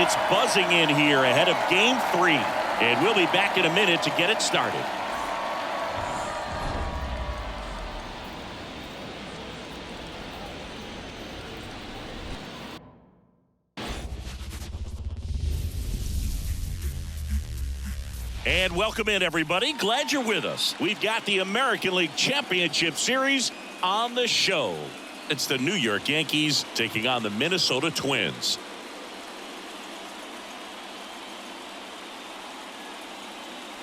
It's buzzing in here ahead of Game 3. And we'll be back in a minute to get it started. And welcome in, everybody. Glad you're with us. We've got the American League Championship Series on the show. It's the New York Yankees taking on the Minnesota Twins.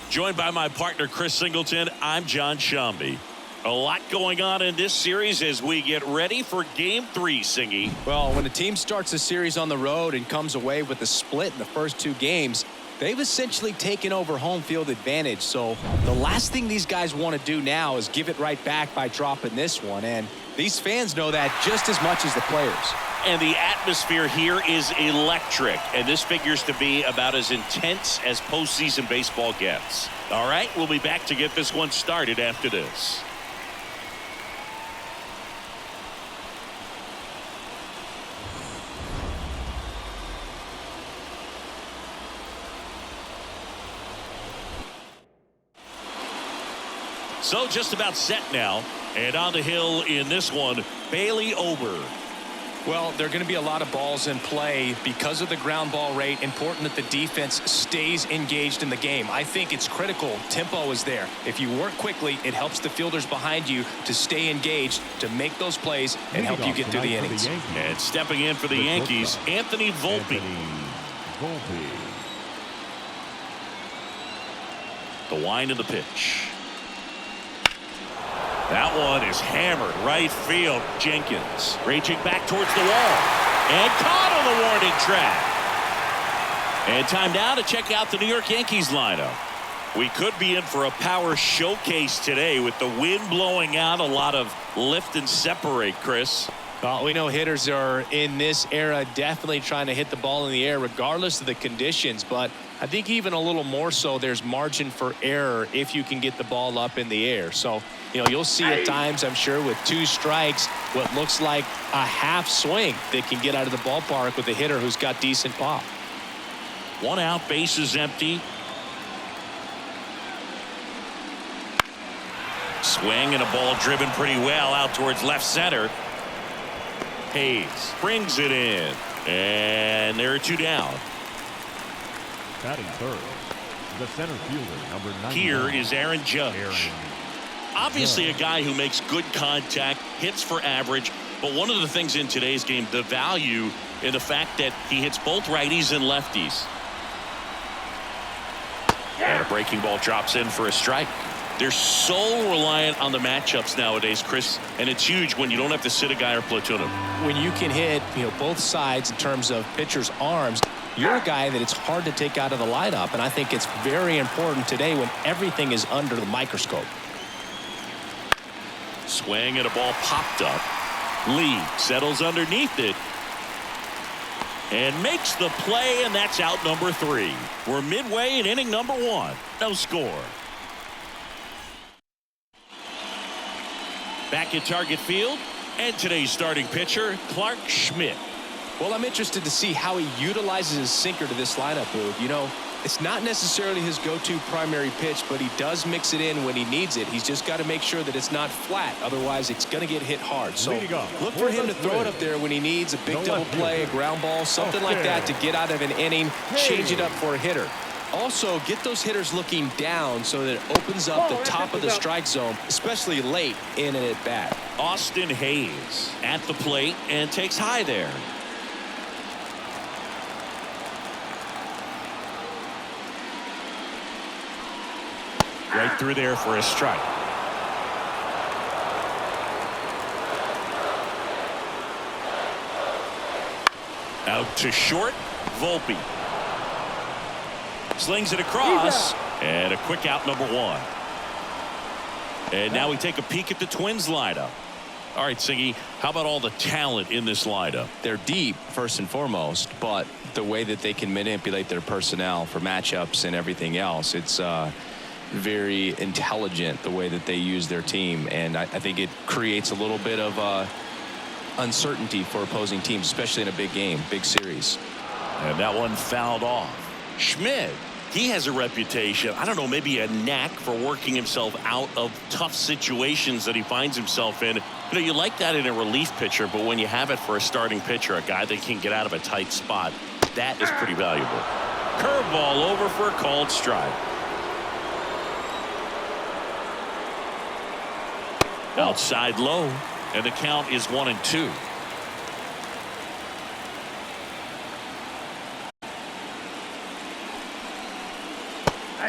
Joined by my partner, Chris Singleton, I'm John Shambi. A lot going on in this series as we get ready for Game 3, Singy. Well, when a team starts a series on the road and comes away with a split in the first 2 games, they've essentially taken over home field advantage. So the last thing these guys want to do now is give it right back by dropping this one. And these fans know that just as much as the players. And the atmosphere here is electric. And this figures to be about as intense as postseason baseball gets. All right, we'll be back to get this one started after this. So just about set now, and on the hill in this one, Bailey Ober. Well, there are going to be a lot of balls in play because of the ground ball rate. Important that the defense stays engaged in the game. I think it's critical. Tempo is there. If you work quickly, it helps the fielders behind you to stay engaged, to make those plays, and help you get through the innings. And stepping in for the Yankees, Anthony Volpe. The wind of the pitch. That one is hammered right field. Jenkins raging back towards the wall and caught on the warning track. And time now to check out the New York Yankees lineup. We could be in for a power showcase today with the wind blowing out. A lot of lift and separate, Chris. Well, we know hitters are in this era definitely trying to hit the ball in the air regardless of the conditions, but I think even a little more so there's margin for error if you can get the ball up in the air. So, you'll see at times, I'm sure, with 2 strikes, what looks like a half swing that can get out of the ballpark with a hitter who's got decent pop. 1 out, bases empty. Swing and a ball driven pretty well out towards left center. Hayes brings it in, and there are 2 down. Batting third, the center fielder, number 9. Here is Aaron Judge. Obviously a guy who makes good contact, hits for average, but one of the things in today's game, the value in the fact that he hits both righties and lefties. And a breaking ball drops in for a strike. They're so reliant on the matchups nowadays, Chris, and it's huge when you don't have to sit a guy or platoon him. When you can hit, both sides in terms of pitchers' arms, you're a guy that it's hard to take out of the lineup, and I think it's very important today when everything is under the microscope. Swing and a ball popped up. Lee settles underneath it and makes the play, and that's out number 3. We're midway in inning number 1. No score. Back at Target Field, and today's starting pitcher, Clark Schmidt. Well, I'm interested to see how he utilizes his sinker to this lineup, Boog. It's not necessarily his go-to primary pitch, but he does mix it in when he needs it. He's just got to make sure that it's not flat. Otherwise, it's going to get hit hard. So look for him to throw it up there when he needs a big double play, a ground ball, something like that to get out of an inning, change it up for a hitter. Also, get those hitters looking down so that it opens up the top of the strike zone, especially late in an at-bat. Austin Hayes at the plate and takes high there. Right through there for a strike. Out to short, Volpe. Slings it across, and a quick out, number 1. And now we take a peek at the Twins lineup. All right, Siggy, how about all the talent in this lineup? They're deep, first and foremost, but the way that they can manipulate their personnel for matchups and everything else, it's very intelligent the way that they use their team, and I think it creates a little bit of uncertainty for opposing teams, especially in a big game, big series. And that one fouled off. Schmidt, he has a reputation, I don't know, maybe a knack for working himself out of tough situations that he finds himself in. You know, you like that in a relief pitcher, but when you have it for a starting pitcher, a guy that can get out of a tight spot, that is pretty valuable. Curveball over for a called strike. Outside low, and the count is 1-2.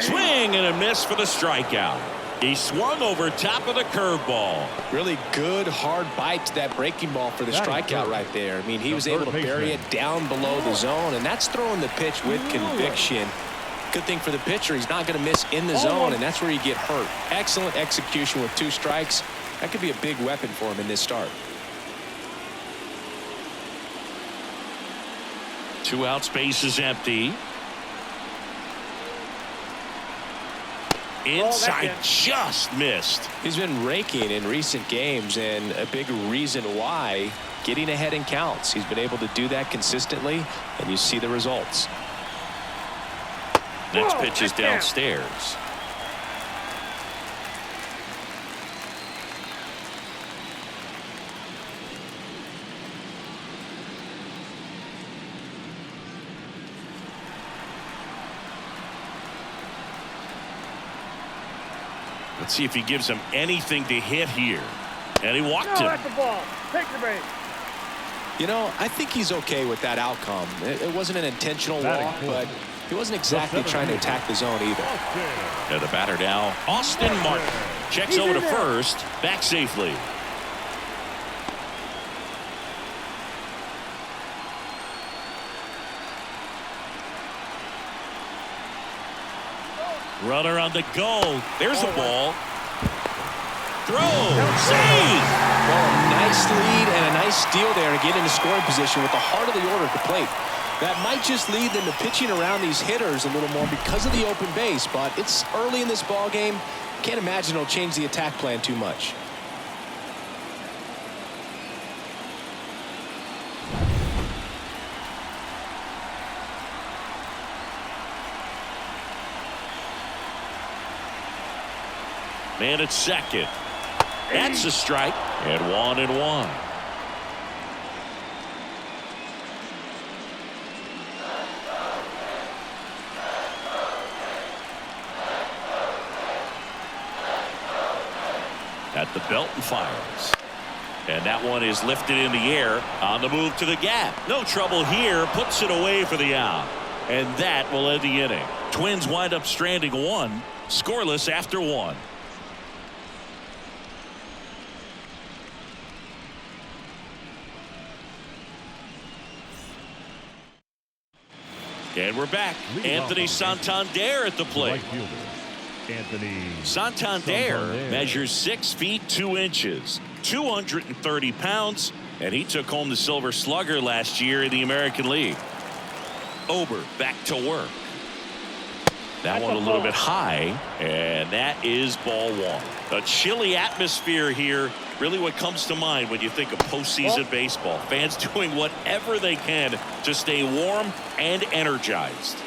Swing and a miss for the strikeout. He swung over top of the curveball. Really good hard bite to that breaking ball for the strikeout right there. I mean, he was able to bury it down below the zone, and that's throwing the pitch with conviction. Good thing for the pitcher, he's not going to miss in the zone, and that's where you get hurt. Excellent execution with 2 strikes. That could be a big weapon for him in this start. 2 outs, base is empty. Inside, just missed. He's been raking in recent games, and a big reason why, getting ahead in counts. He's been able to do that consistently, and you see the results. Next pitch is downstairs. Let's see if he gives him anything to hit here. And he walked him. That's the ball. Take the base. You know, I think he's okay with that outcome. It wasn't an intentional walk, but he wasn't exactly trying to attack the zone either. And the batter now, Austin Martin. Checks over to first, back safely. Runner on the go. There's the ball. Throw. Save. Well, a nice lead and a nice steal there to get into scoring position with the heart of the order at the plate. That might just lead them to pitching around these hitters a little more because of the open base, but it's early in this ball game. Can't imagine it'll change the attack plan too much. Man at second. That's a strike. And 1-1. At the belt and fires. And that one is lifted in the air on the move to the gap. No trouble here. Puts it away for the out. And that will end the inning. Twins wind up stranding 1. Scoreless after 1. And we're back. Anthony Santander at the plate. Santander measures 6 feet 2 inches, 230 pounds, and he took home the Silver Slugger last year in the American League. Ober back to work. That one a little bit high, and that is ball 1. A chilly atmosphere here. Really what comes to mind when you think of postseason baseball. Fans doing whatever they can to stay warm and energized.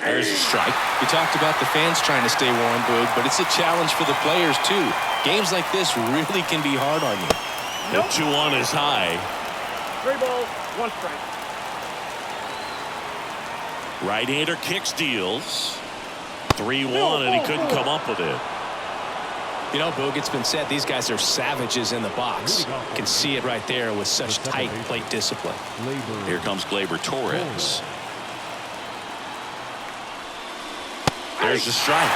There's a strike. We talked about the fans trying to stay warm, Boog, but it's a challenge for the players too. Games like this really can be hard on you. The 2-1 is high. 3 balls, 1 strike. Right-hander kicks, deals. 3-1, and he couldn't come up with it. You know, Boog, it's been said these guys are savages in the box. You can see it right there with such tight plate discipline. Here comes Gleyber Torres. There's the strike.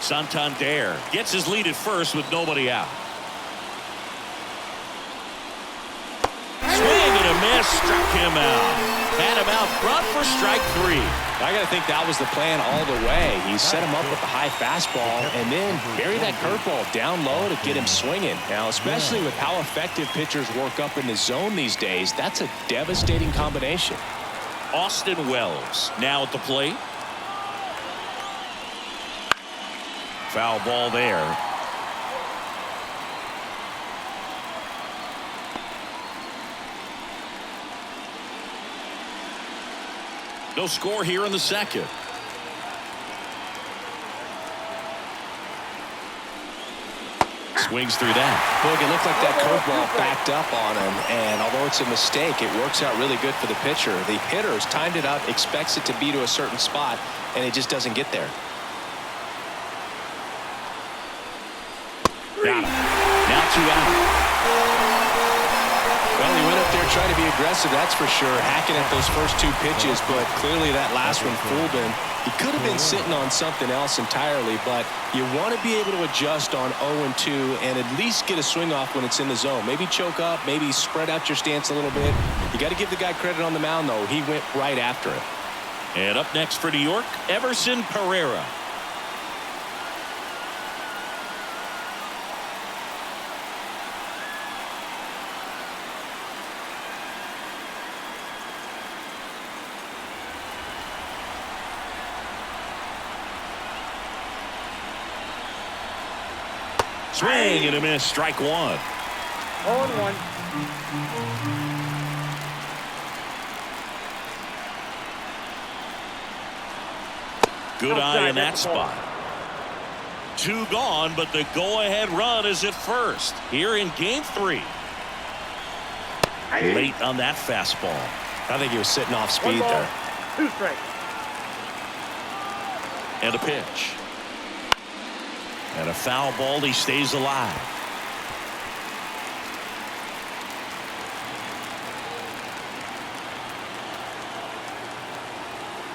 Santander gets his lead at first with nobody out. Swing and a miss, struck him out. Had him out front for strike 3. I got to think that was the plan all the way. He set him up with the high fastball and then buried that curveball down low to get him swinging. Now, especially with how effective pitchers work up in the zone these days, that's a devastating combination. Austin Wells now at the plate. Foul ball there. No score here in the second. Swings through that. Look, it looked like that curveball backed up on him, and although it's a mistake, it works out really good for the pitcher. The hitter's timed it out, expects it to be to a certain spot, and it just doesn't get there. Got him. Now 2 out. Well, he went up there trying to be aggressive, that's for sure, hacking at those first 2 pitches, but clearly that last one fooled him. He could have been sitting on something else entirely, but you want to be able to adjust on 0-2 and at least get a swing off when it's in the zone. Maybe choke up, maybe spread out your stance a little bit. You got to give the guy credit on the mound, though. He went right after it. And up next for New York, Everson Pereira. Swing and a miss, strike 1. 0-1. Good eye in that spot. 2 gone, but the go-ahead run is at first here in game 3. Late on that fastball. I think he was sitting off 1 speed ball, there. 2 strikes. And a pitch. And a foul ball. He stays alive.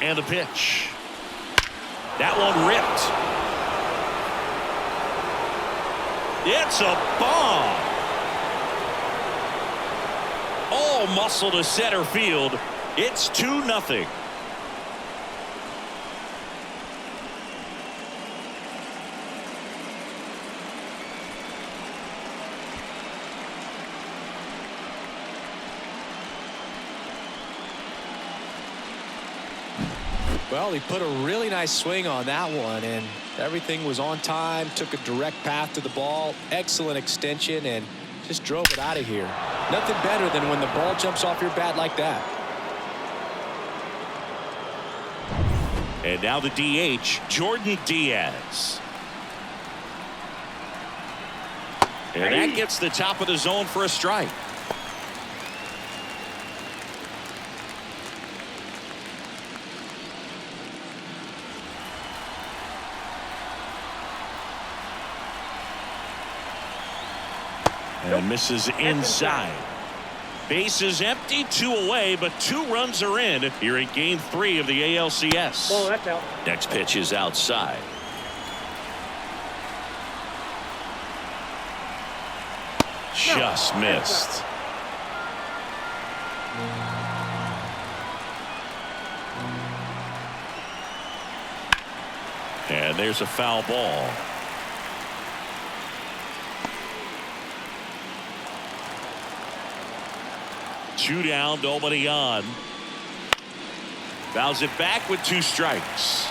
And a pitch. That one ripped. It's a bomb. All muscle to center field. It's 2-0. Well, he put a really nice swing on that one, and everything was on time, took a direct path to the ball, excellent extension, and just drove it out of here. Nothing better than when the ball jumps off your bat like that. And now the DH, Jordan Diaz. And that gets the top of the zone for a strike. And misses inside. Bases empty, 2 away, but 2 runs are in here in game 3 of the ALCS. Oh, that's out. Next pitch is outside. Just missed. And there's a foul ball. Two down, nobody on. Fouls it back with 2 strikes.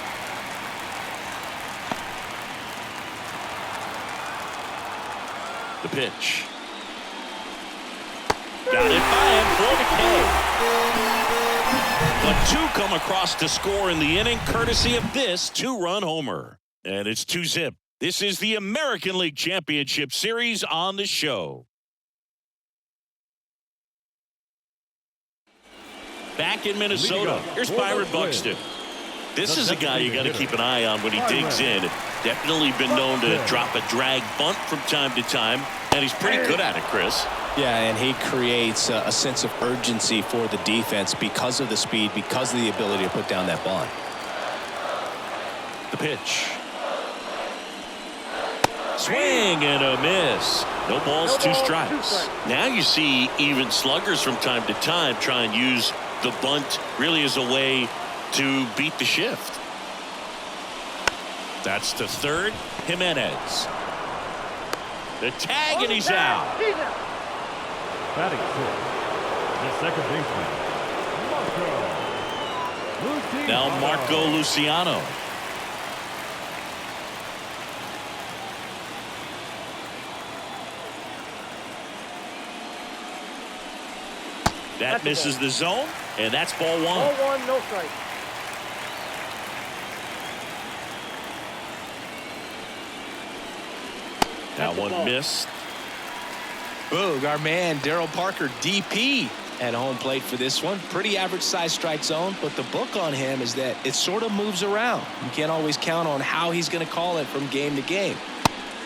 The pitch. Got it by him for the K. But 2 come across to score in the inning, courtesy of this 2-run homer. And it's 2-zip. This is the American League Championship Series on the show. Back in Minnesota, here's Byron Buxton. This is a guy you got to keep an eye on when he digs in. Definitely been known to drop a drag bunt from time to time, and he's pretty good at it, Chris. Yeah, and he creates a sense of urgency for the defense because of the speed, because of the ability to put down that bunt. The pitch. Swing and a miss. No balls, 2 strikes. Now you see even sluggers from time to time try and use the bunt really as a way to beat the shift. That's to third. Jimenez. The tag, and he's out. Batting fifth, the second baseman, Marco. Now Marco Luciano. That misses the zone, and that's ball one. Ball one, no strike. That one missed. Boog, our man Daryl Parker, DP, at home plate for this one. Pretty average size strike zone, but the book on him is that it sort of moves around. You can't always count on how he's going to call it from game to game.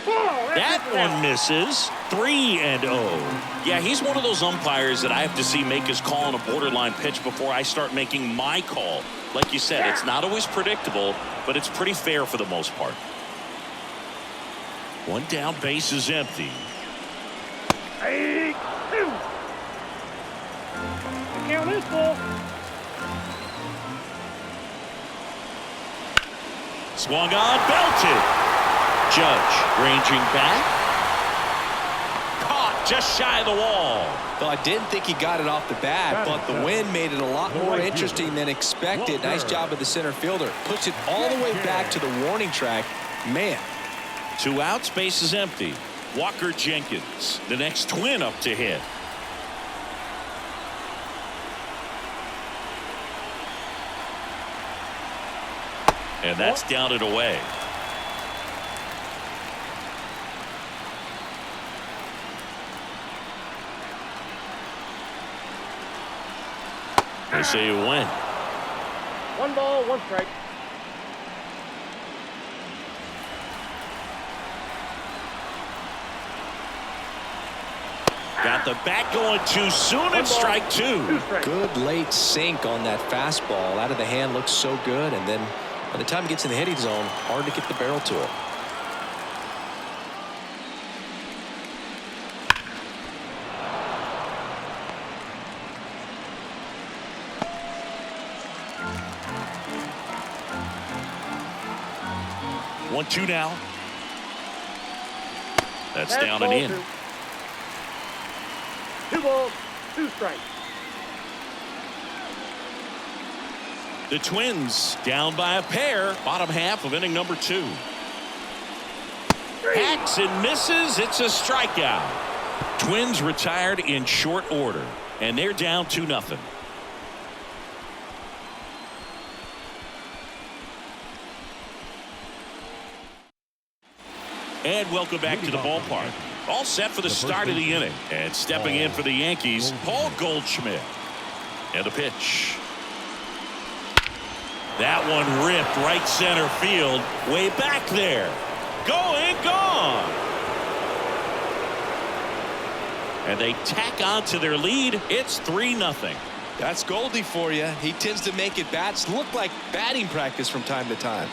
That one misses. 3-0. Yeah, he's one of those umpires that I have to see make his call on a borderline pitch before I start making my call. Like you said, it's not always predictable, but it's pretty fair for the most part. One down, base is empty. 3-2. The count is full. Swung on, belted. Judge ranging back. Caught just shy of the wall. Well, I didn't think he got it off the bat, but the wind made it a lot more interesting than expected. Nice job of the center fielder. Puts it all the way back to the warning track. Man. 2 outs, base is empty. Walker Jenkins, the next Twin up to hit. And that's down and away. They say you win. 1 ball, 1 strike. Got the bat going too soon and strike 2. Good late sink on that fastball. Out of the hand looks so good, and then by the time it gets in the hitting zone, hard to get the barrel to it. One, 2 now. That's down and in. 2 balls, 2 strikes. The Twins down by a pair. Bottom half of inning number 2. Hacks and misses. It's a strikeout. Twins retired in short order, and they're down 2-0. And welcome back to the ballpark. All set for the start of the inning. And stepping in for the Yankees, Paul Goldschmidt. And the pitch. That one ripped right center field. Way back there. Going, gone. And they tack on to their lead. It's 3-0. That's Goldie for you. He tends to make it bats look like batting practice from time to time.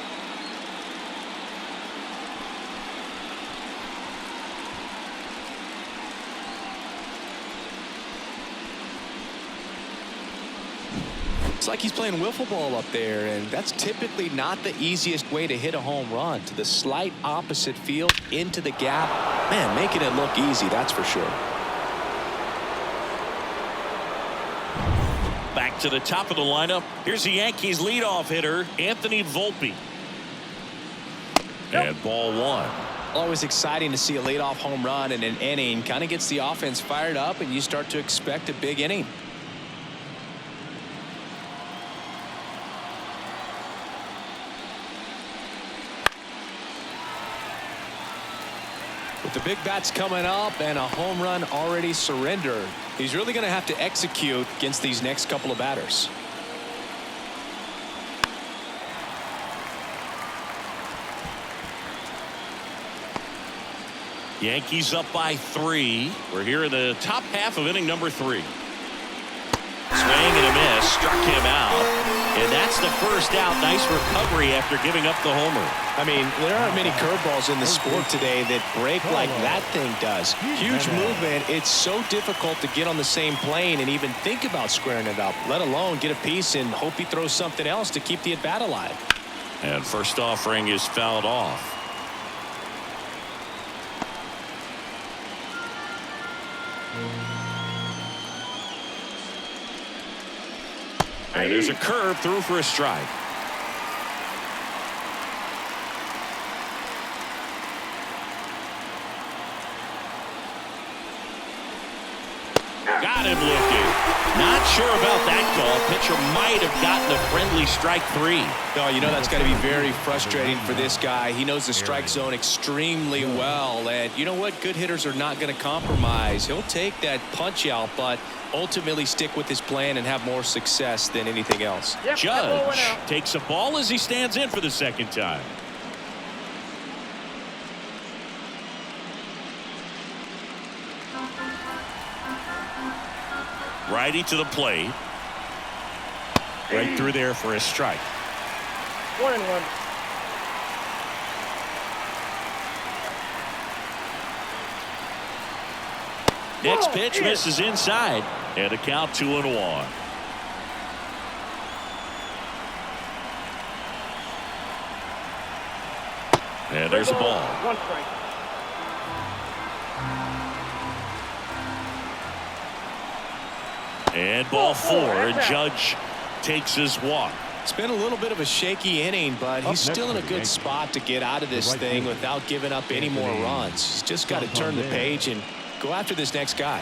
It's like he's playing wiffle ball up there, and that's typically not the easiest way to hit a home run. To the slight opposite field, into the gap. Man, making it look easy, that's for sure. Back to the top of the lineup. Here's the Yankees leadoff hitter, Anthony Volpe. And ball 1. Always exciting to see a leadoff home run in an inning. Kind of gets the offense fired up, and you start to expect a big inning. With the big bats coming up and a home run already surrendered, he's really going to have to execute against these next couple of batters. Yankees up by 3. We're here in the top half of inning number 3. Swing and a miss. struck him out. And that's the first out. Nice recovery after giving up the homer. I mean, there aren't many curveballs in the sport today that break like that thing does. Huge movement. It's so difficult to get on the same plane and even think about squaring it up, let alone get a piece and hope he throws something else to keep the at-bat alive. And first offering is fouled off. And there's a curve through for a strike. Got him looking. Not sure about that call. Pitcher might have gotten a friendly strike 3. Oh, you know that's got to be very frustrating for this guy. He knows the strike zone extremely well. And you know what? Good hitters are not going to compromise. He'll take that punch out, but ultimately stick with his plan and have more success than anything else. Yep, Judge takes a ball as he stands in for the second time. Righty to the plate. Right through there for a strike. 1-1. Next pitch misses inside. And a count 2-1. And there's a ball. 1 strike. And ball 4. That's out. Judge takes his walk. It's been a little bit of a shaky inning, but he's still in a good spot to get out of this thing without giving up any more runs. He's just got to turn the page and go after this next guy.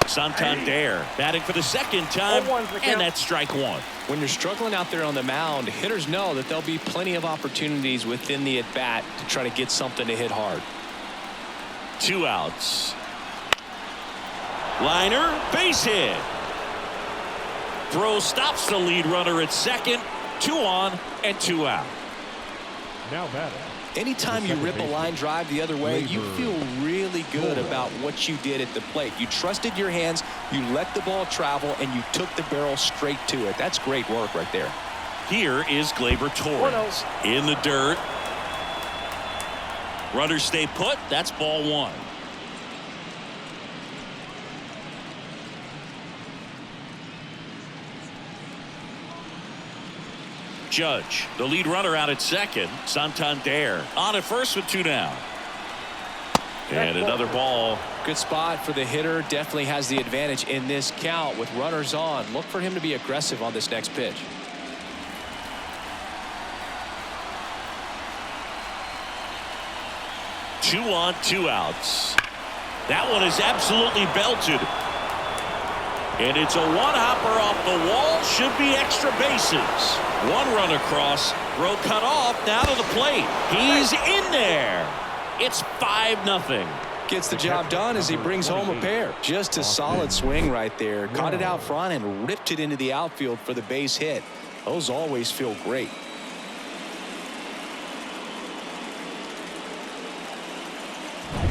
Santander batting for the second time, and that's strike 1. When you're struggling out there on the mound, hitters know that there'll be plenty of opportunities within the at-bat to try to get something to hit hard. 2 outs. Liner, base hit. Throw stops the lead runner at second. 2 on and 2 out. Now batting. Anytime you rip a line drive the other way, you feel really good about what you did at the plate. You trusted your hands, you let the ball travel, and you took the barrel straight to it. That's great work right there. Here is Gleyber Torres in the dirt. Runners stay put. That's ball 1. Judge, the lead runner out at second. Santander on at first with 2 down. And another ball. Good spot for the hitter. Definitely has the advantage in this count with runners on. Look for him to be aggressive on this next pitch. Two on, 2 outs. That one is absolutely belted. And it's a one-hopper off the wall. Should be extra bases. 1 run across. Throw cut off. Now to the plate. He's in there. It's 5-0. Gets the job done as he brings home a pair. Just a solid swing right there. Caught it out front and ripped it into the outfield for the base hit. Those always feel great.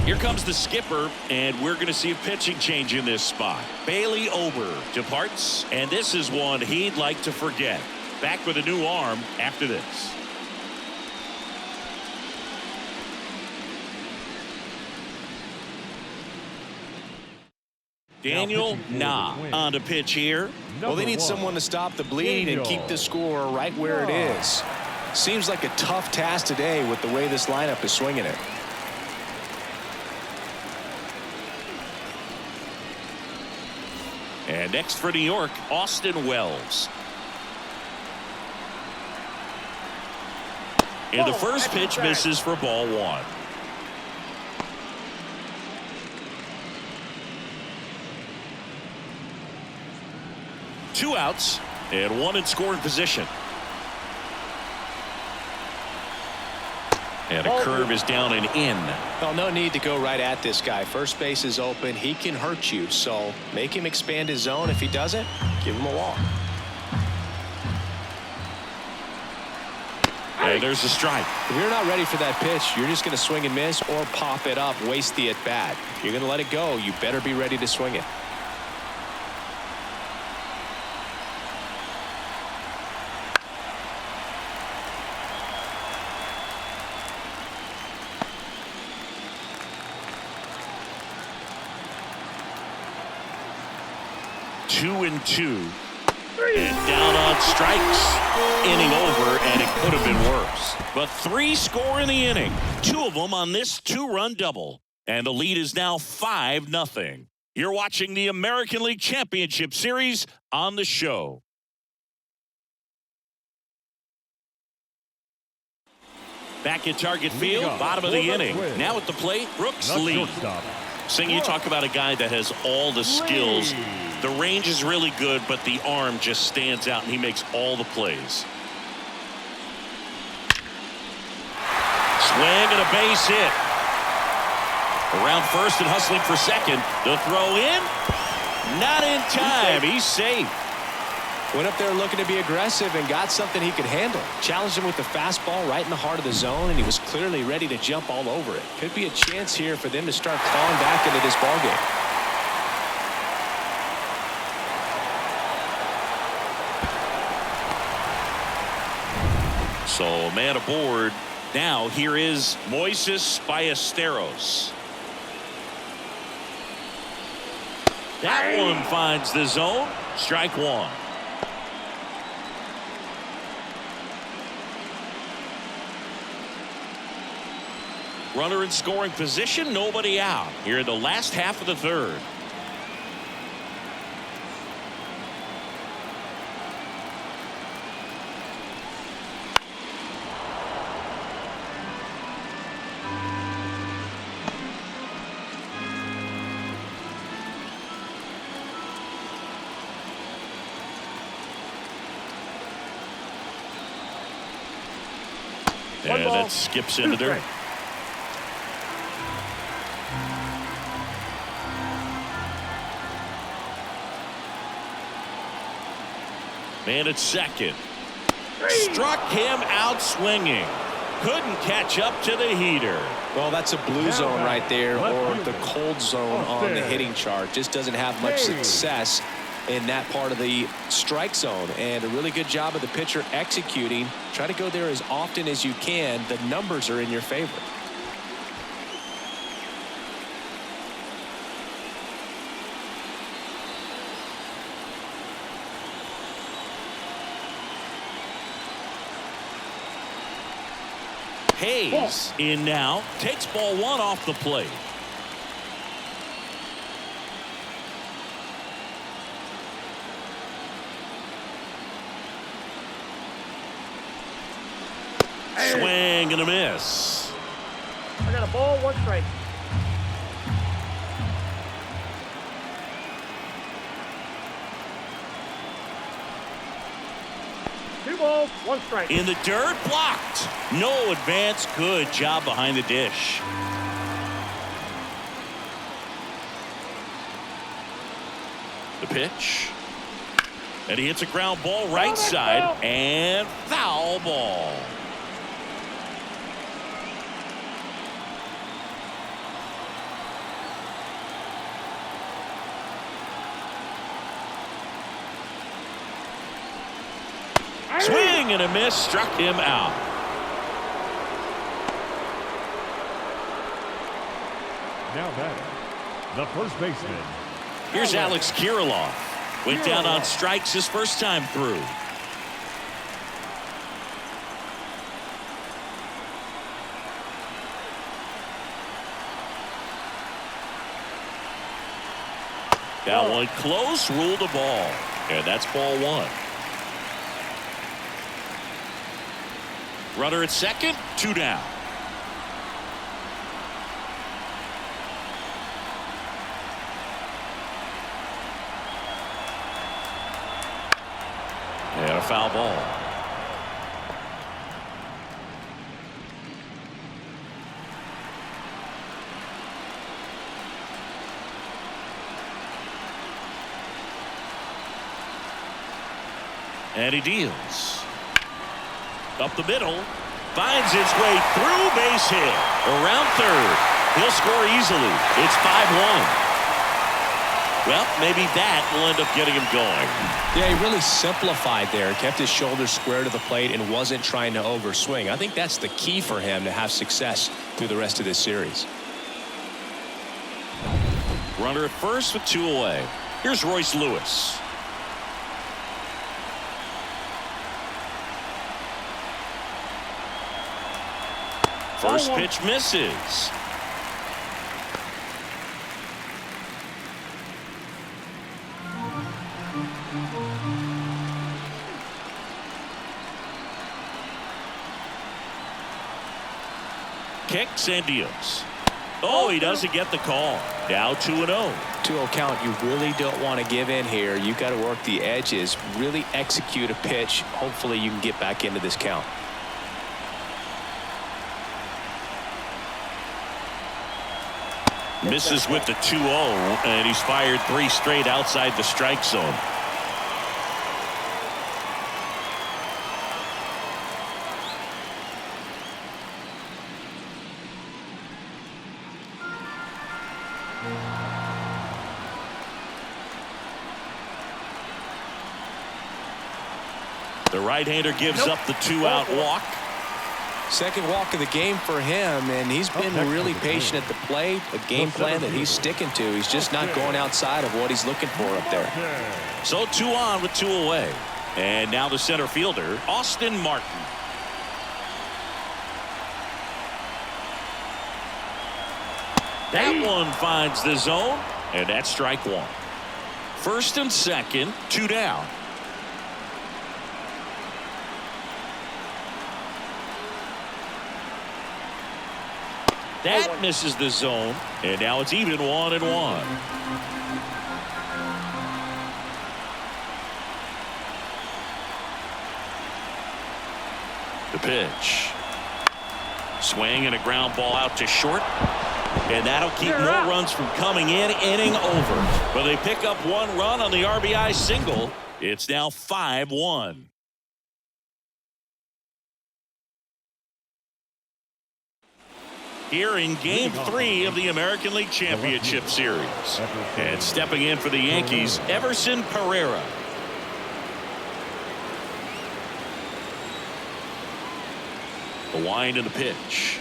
Here comes the skipper, and we're going to see a pitching change in this spot. Bailey Ober departs, and this is one he'd like to forget. Back with a new arm after this. Daniel Nah on the pitch here. Well, they need someone to stop the bleed and keep the score right where it is. Seems like a tough task today with the way this lineup is swinging it. And next for New York, Austin Wells. And the first pitch misses for ball 1. Two outs and 1 in scoring position. And a curve is down and in. Well, no need to go right at this guy. First base is open. He can hurt you. So make him expand his zone. If he doesn't, give him a walk. And there's a strike. If you're not ready for that pitch, you're just going to swing and miss or pop it up, waste the at-bat. If you're going to let it go, you better be ready to swing it. Two and two. And down on strikes. Inning over, and it could have been worse. But 3 score in the inning. 2 of them on this 2-run double. And the lead is now 5-0. You're watching the American League Championship Series on the show. Back at Target Field, bottom of the inning. Now at the plate, Brooks Lee. Sing, you talk about a guy that has all the skills. The range is really good, but the arm just stands out, and he makes all the plays. Swing and a base hit. Around first and hustling for second. The throw in. Not in time. He's safe. Went up there looking to be aggressive and got something he could handle. Challenged him with the fastball right in the heart of the zone, and he was clearly ready to jump all over it. Could be a chance here for them to start clawing back into this ballgame. So man aboard. Now here is Moises Ballesteros. That one finds the zone. Strike one. Runner in scoring position, nobody out here in the last half of the third. And that skips into dirt. Man at second. Struck him out swinging. Couldn't catch up to the heater. Well, that's a blue zone right there, or the cold zone on the hitting chart. Just doesn't have much success in that part of the strike zone. And a really good job of the pitcher executing. Try to go there as often as you can. The numbers are in your favor. Hayes in now, takes ball one off the plate. Swing and a miss. I got a ball, 1 strike. Two balls, 1 strike. In the dirt, blocked. No advance. Good job behind the dish. The pitch. And he hits a ground ball right side. And foul ball. Swing and a miss, struck him out. Now batting, the first baseman. Here's Alex Kirilloff. Went down on strikes his first time through. That one close, ruled a ball. And that's ball one. Runner at second, 2 down. And a foul ball. And he deals. Up the middle. Finds its way through, base hit. Around third. He'll score easily. It's 5-1. Well, maybe that will end up getting him going. Yeah, he really simplified there. Kept his shoulders square to the plate and wasn't trying to overswing. I think that's the key for him to have success through the rest of this series. Runner at first with 2 away. Here's Royce Lewis. First pitch misses. Kicks and deals. Oh, he doesn't get the call. Now 2-0. 2-0 count. You really don't want to give in here. You got to work the edges, really execute a pitch. Hopefully you can get back into this count. Misses with the 2-0, and he's fired 3 straight outside the strike zone. The right-hander gives up the 2-out walk. Second walk of the game for him, and he's been really patient at the plate. A game plan that he's sticking to. He's just not going outside of what he's looking for up there. So 2 on with 2 away. And now the center fielder, Austin Martin. That one finds the zone, and that's strike 1. First and second, 2 down. That misses the zone, and now it's even 1-1. The pitch. Swing and a ground ball out to short. And that'll keep more runs from coming in. Inning over. But they pick up 1 run on the RBI single. It's now 5-1. Here in Game 3 of the American League Championship Series. And stepping in for the Yankees, Everson Pereira. The wind and the pitch.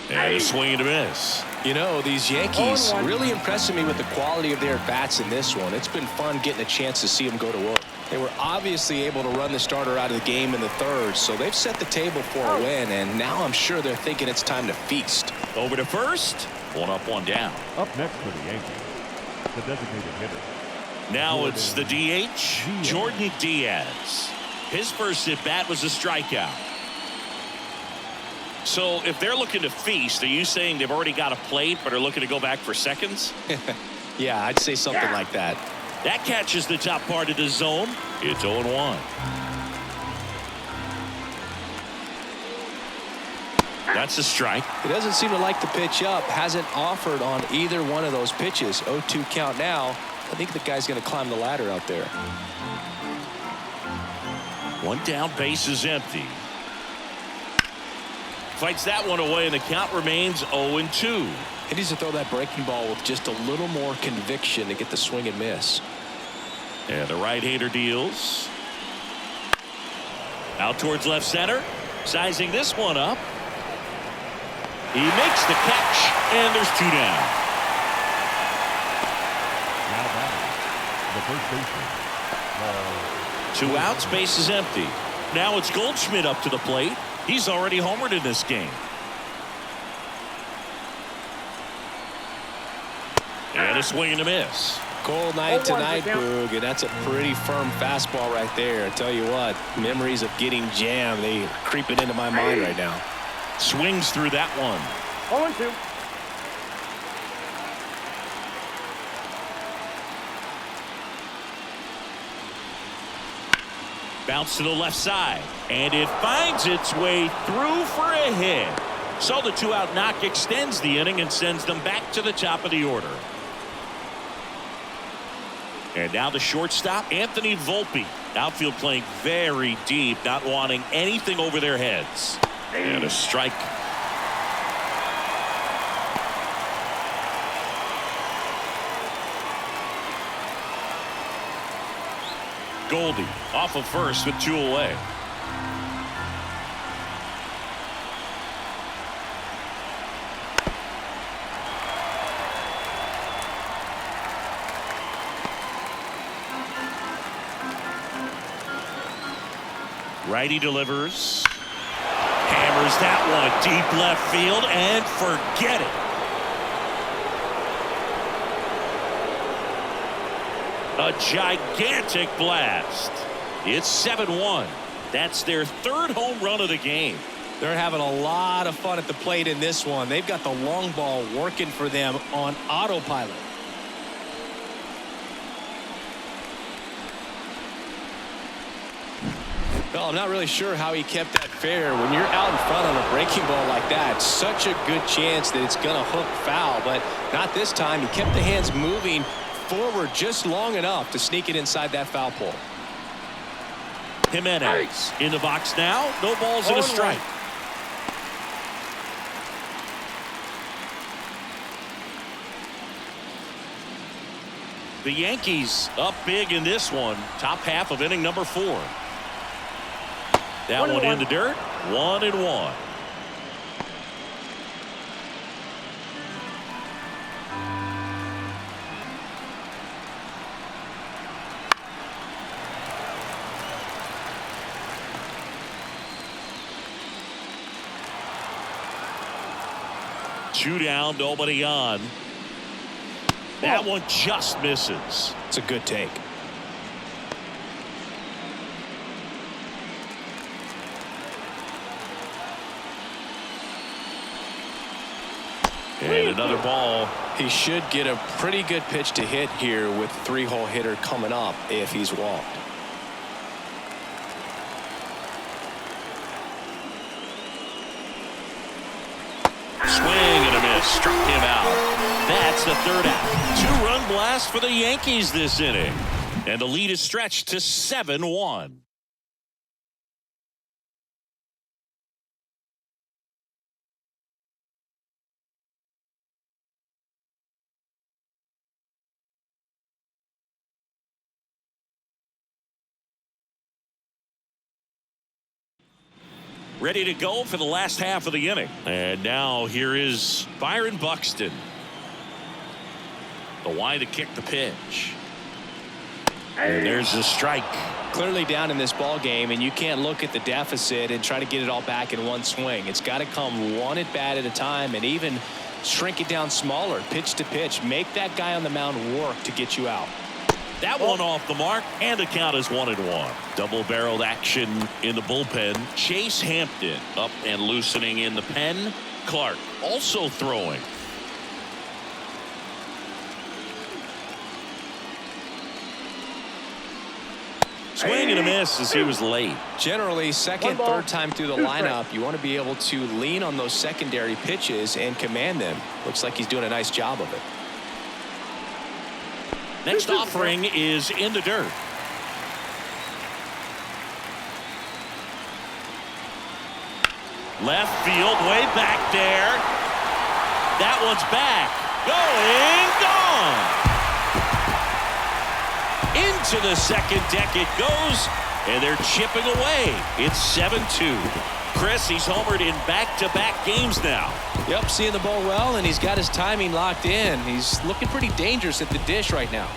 And a swing and a miss. You know, these Yankees really impressing me with the quality of their bats in this one. It's been fun getting a chance to see them go to work. They were obviously able to run the starter out of the game in the third, so they've set the table for a win, and now I'm sure they're thinking it's time to feast. Over to first. 1 up, 1 down. Up next for the Yankees, the designated hitter. Now it's the DH, Jordan Diaz. His first at bat was a strikeout. So if they're looking to feast, are you saying they've already got a plate but are looking to go back for seconds? Yeah, I'd say something like that. That catches the top part of the zone. It's 0-1. That's a strike. He doesn't seem to like the pitch up. Hasn't offered on either one of those pitches. 0-2 count now. I think the guy's going to climb the ladder out there. 1 down, base is empty. Fights that one away, and the count remains 0-2. He needs to throw that breaking ball with just a little more conviction to get the swing and miss. And the right-hander deals. Out towards left center. Sizing this one up. He makes the catch, and there's 2 down. Now batting, the first baseman. 2 outs, base is empty. Now it's Goldschmidt up to the plate. He's already homered in this game. And a swing and a miss. Cold night tonight, Boog, and that's a pretty firm fastball right there. I tell you what, memories of getting jammed, they are creeping into my mind right now. Swings through that one. 0-2. Bounce to the left side, and it finds its way through for a hit. So the 2-out knock extends the inning and sends them back to the top of the order. And now the shortstop, Anthony Volpe. Outfield playing very deep, not wanting anything over their heads. And a strike. Goldie off of first with 2 away. Righty delivers. Hammers that one deep left field and forget it. A gigantic blast. It's 7-1. That's their 3rd home run of the game. They're having a lot of fun at the plate in this one. They've got the long ball working for them on autopilot. Well, I'm not really sure how he kept that fair. When you're out in front on a breaking ball like that, such a good chance that it's going to hook foul, but not this time. He kept the hands moving forward just long enough to sneak it inside that foul pole. Jimenez in the box now. No balls and a strike. The Yankees up big in this one. Top half of inning number 4. That one in the dirt. 1-1. Two down, nobody on. That one just misses. It's a good take. And another ball. He should get a pretty good pitch to hit here with 3-hole hitter coming up if he's walked. Swing and a miss. Struck him out. That's the 3rd out. 2-run blast for the Yankees this inning. And the lead is stretched to 7-1. Ready to go for the last half of the inning. And now here is Byron Buxton. The wide to kick the pitch. And there's the strike. Clearly down in this ball game, and you can't look at the deficit and try to get it all back in one swing. It's got to come one at bat at a time, and even shrink it down smaller, pitch to pitch. Make that guy on the mound work to get you out. That one off the mark, and the count is 1-1. Double-barreled action in the bullpen. Chase Hampton up and loosening in the pen. Clark also throwing. Swing and a miss as he was late. Generally, second, third time through the lineup, you want to be able to lean on those secondary pitches and command them. Looks like he's doing a nice job of it. Next offering is in the dirt. Left field, way back there. That one's back. Going, gone. Into the second deck it goes, and they're chipping away. It's 7-2. Chris, he's homered in back-to-back games now. Yep, seeing the ball well, and he's got his timing locked in. He's looking pretty dangerous at the dish right now.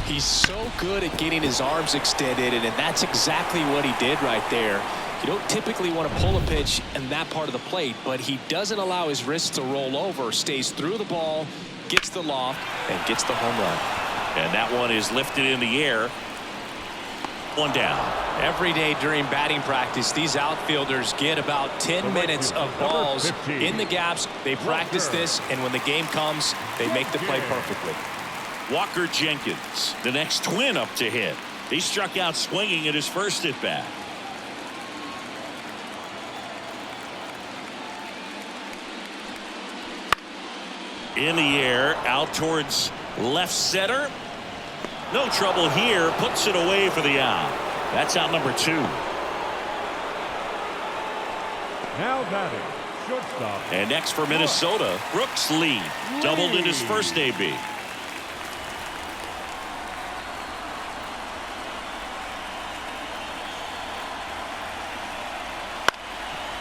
He's so good at getting his arms extended, and that's exactly what he did right there. You don't typically want to pull a pitch in that part of the plate, but he doesn't allow his wrists to roll over, stays through the ball, gets the loft, and gets the home run. And that one is lifted in the air. One down. Every day during batting practice, these outfielders get about 10 minutes of balls in the gaps. They practice this, and when the game comes, they make the play perfectly. Walker Jenkins, the next twin up to hit. He struck out swinging at his first at bat. In the air, out towards left center. No trouble here. Puts it away for the out. That's out number 2. Now batting, shortstop. And next for Minnesota, Brooks Lee. Doubled in his first AB.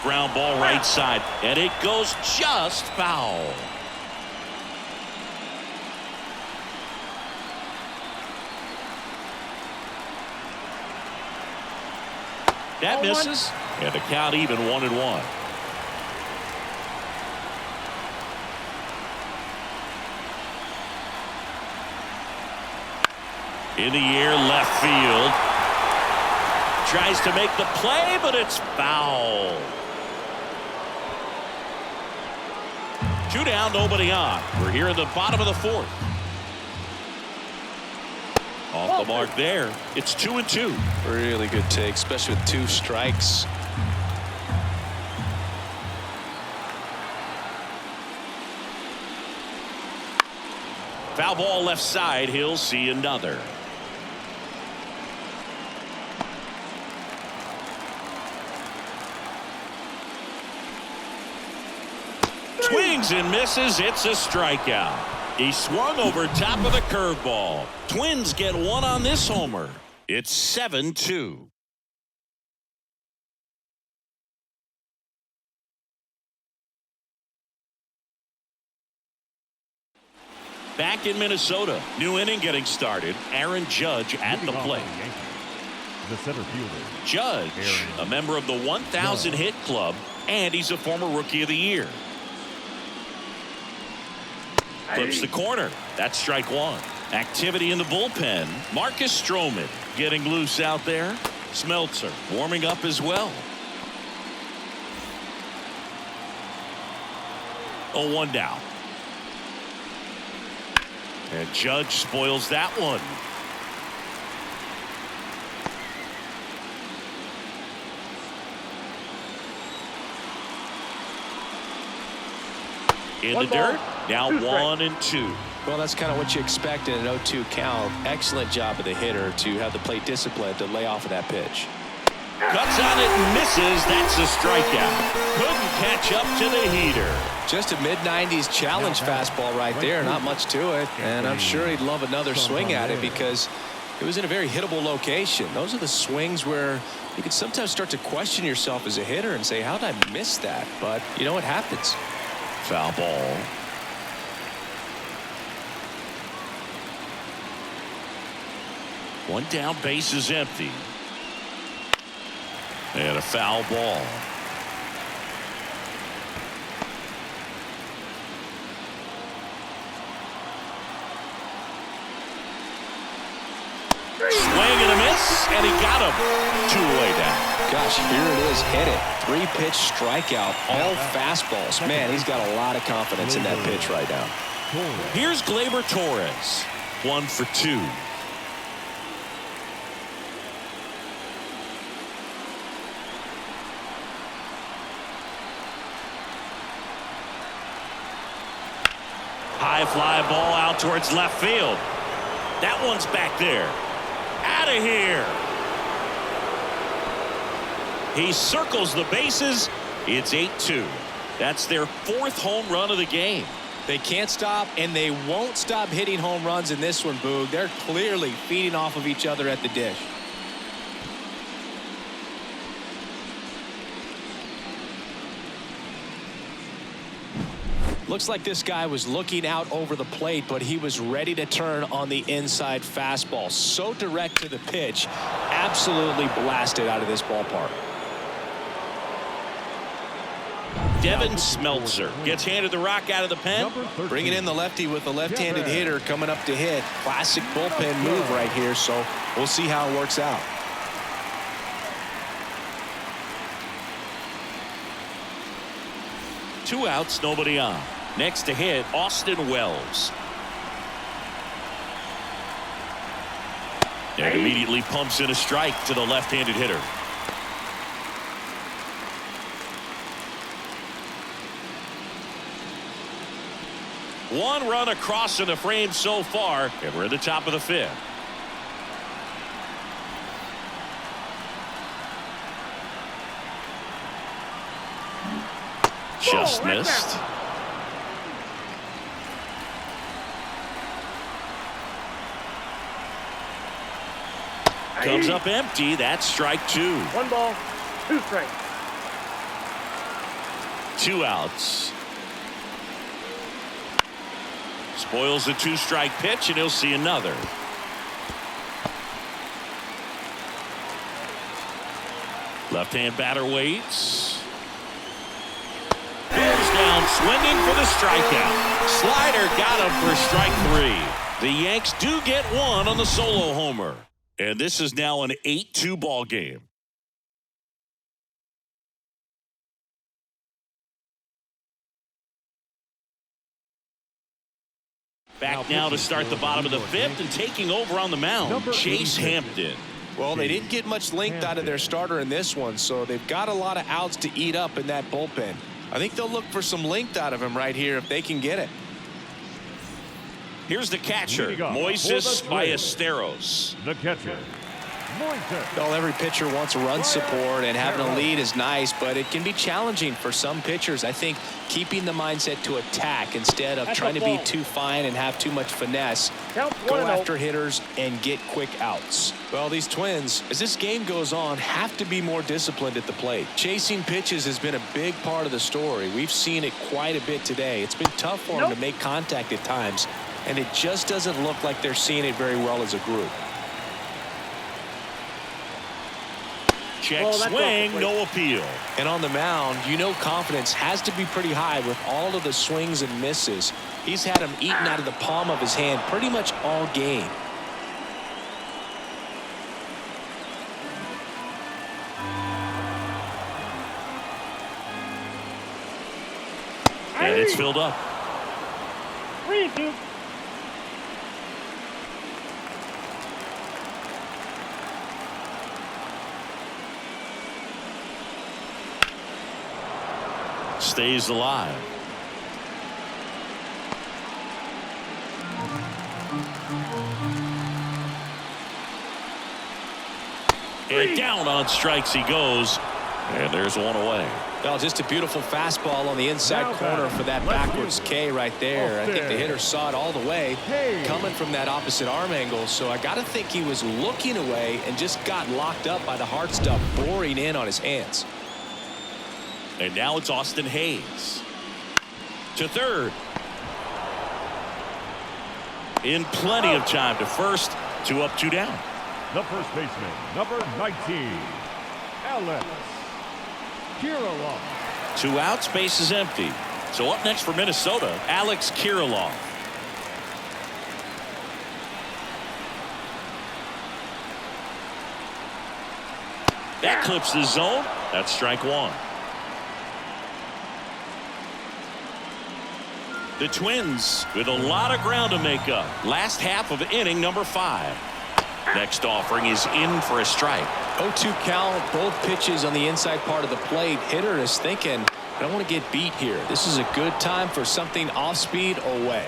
Ground ball right side, and it goes just foul. That misses, and the count even 1-1. In the air, left field. Tries to make the play, but it's foul. 2 down, nobody on. We're here in the bottom of the 4th. Off the mark there. It's 2-2. Really good take, especially with 2 strikes. Foul ball left side. He'll see another. Swings and misses. It's a strikeout. He swung over top of the curveball. Twins get one on this homer. It's 7-2. Back in Minnesota. New inning getting started. Aaron Judge at the plate. The center fielder. Judge, a member of the 1,000 hit club, and he's a former Rookie of the Year. Flips the corner. That's strike 1. Activity in the bullpen. Marcus Stroman getting loose out there. Smeltzer warming up as well. 0-1 down. And Judge spoils that one. In the dirt. Now 1-2. Well, that's kind of what you expect in an 0-2 count. Excellent job of the hitter to have the plate discipline to lay off of that pitch. Cuts on it and misses. That's a strikeout. Couldn't catch up to the heater. Just a mid-90s challenge fastball right there. Not much to it. And I'm sure he'd love another swing at it because it was in a very hittable location. Those are the swings where you can sometimes start to question yourself as a hitter and say, how did I miss that? But, you know, it happens. Foul ball. One down, base is empty. And a foul ball. Swing and a miss, and he got him. 2 away down. Gosh, here it is. Hit it. 3-pitch strikeout. All fastballs. Man, he's got a lot of confidence in that pitch right now. Here's Gleyber Torres. 1 for 2. High fly ball out towards left field. That one's back there. Out of here. He circles the bases. It's 8-2. That's their 4th home run of the game. They can't stop, and they won't stop hitting home runs in this one, Boog. They're clearly feeding off of each other at the dish. Looks like this guy was looking out over the plate, but he was ready to turn on the inside fastball. So direct to the pitch. Absolutely blasted out of this ballpark. Devin Smeltzer gets handed the rock out of the pen. Bringing in the lefty with the left-handed hitter coming up to hit. Classic bullpen move right here, so we'll see how it works out. Two outs, nobody on. Next to hit, Austin Wells. And immediately pumps in a strike to the left-handed hitter. One run across in the frame so far, and we're at the top of the fifth. Just missed. Comes up empty. That's strike two. 1 ball, 2 strikes. 2 outs. Spoils the 2-strike pitch, and he'll see another. Left-hand batter waits. Goes down swinging for the strikeout. Slider got him for strike 3. The Yanks do get one on the solo homer. And this is now an 8-2 ball game. Back now to start the bottom of the fifth, and taking over on the mound, Chase Hampton. Well, they didn't get much length out of their starter in this one, so they've got a lot of outs to eat up in that bullpen. I think they'll look for some length out of him right here if they can get it. Here's the catcher, Moises Ballesteros. The catcher, Moises. Well, every pitcher wants run support, and having a lead is nice, but it can be challenging for some pitchers. I think keeping the mindset to attack instead of trying to be too fine and have too much finesse. Go after hitters and get quick outs. Well, these Twins, as this game goes on, have to be more disciplined at the plate. Chasing pitches has been a big part of the story. We've seen it quite a bit today. It's been tough for them to make contact at times, and it just doesn't look like they're seeing it very well as a group. Check swing, no appeal. And on the mound, you know confidence has to be pretty high with all of the swings and misses. He's had them eaten out of the palm of his hand pretty much all game. And it's filled up. 3-2. Stays alive. And down on strikes he goes. And there's one away. Well, just a beautiful fastball on the inside corner for that backwards K right there. I think the hitter saw it all the way coming from that opposite arm angle. So I got to think he was looking away and just got locked up by the hard stuff boring in on his hands. And now it's Austin Hayes to third. In plenty of time to first. 2 up, 2 down. The first baseman, number 19, Alex Kirilloff. 2 outs, base is empty. So up next for Minnesota, Alex Kirilloff. That clips the zone. That's strike 1. The Twins with a lot of ground to make up. Last half of inning number 5. Next offering is in for a strike. 0-2 count, both pitches on the inside part of the plate. Hitter is thinking, I don't want to get beat here. This is a good time for something off speed away.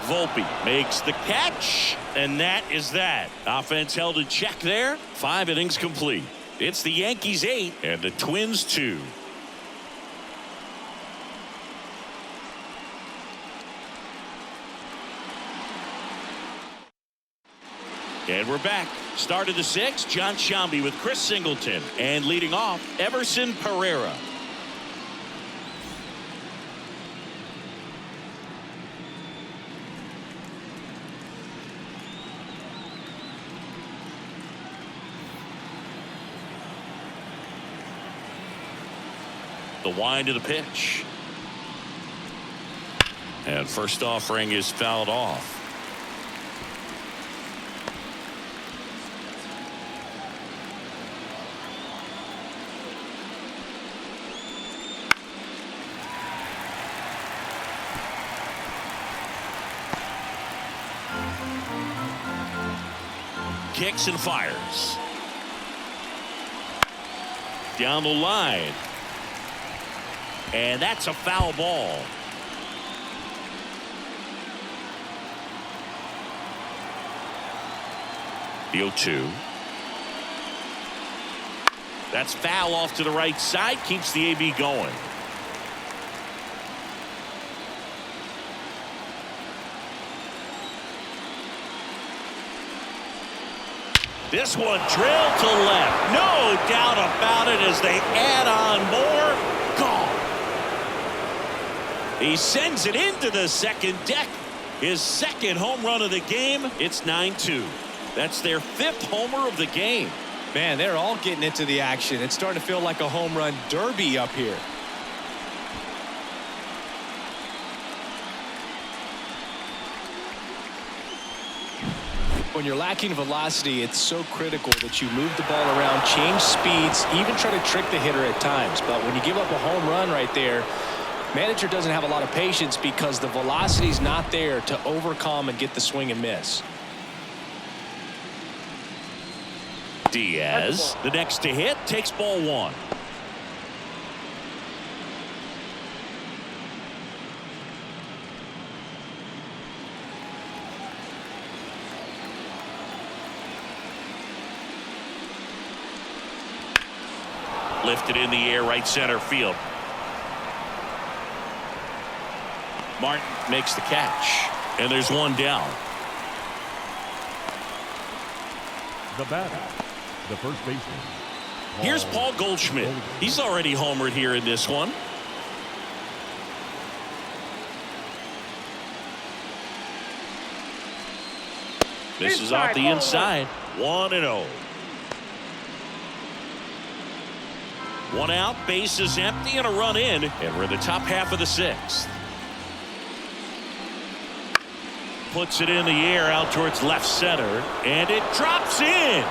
Volpe makes the catch, and that is that. Offense held in check there. 5 innings complete. It's the Yankees 8 and the Twins 2. And we're back. Start of the 6th, John Sciambi with Chris Singleton. And leading off, Everson Pereira. The wind of the pitch. And first offering is fouled off. Kicks and fires. Down the line. And that's a foul ball. The 0-2. That's foul off to the right side. Keeps the AB going. This one drilled to left. No doubt about it as they add on more. Gone. He sends it into the second deck. His second home run of the game. It's 9-2. That's their 5th homer of the game. Man, they're all getting into the action. It's starting to feel like a home run derby up here. When you're lacking velocity, it's so critical that you move the ball around, change speeds, even try to trick the hitter at times. But when you give up a home run right there, manager doesn't have a lot of patience because the velocity's not there to overcome and get the swing and miss. Diaz, the next to hit, takes ball 1. Lifted in the air, right center field. Martin makes the catch, and there's one down. The batter, the first baseman. Here's Paul Goldschmidt. He's already homered here in this one. Misses off the inside. 1-0. 1 out, base is empty, and a run in, and we're in the top half of the 6th. Puts it in the air out towards left center, and it drops in.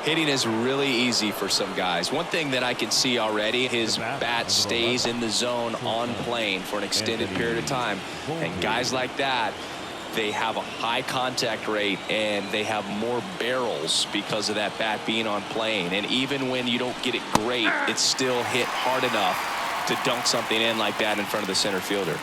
Hitting is really easy for some guys. One thing that I can see already, his bat stays in the zone on plane for an extended period of time. And guys like that, they have a high contact rate and they have more barrels because of that bat being on plane. And even when you don't get it great, it's still hit hard enough to dunk something in like that in front of the center fielder.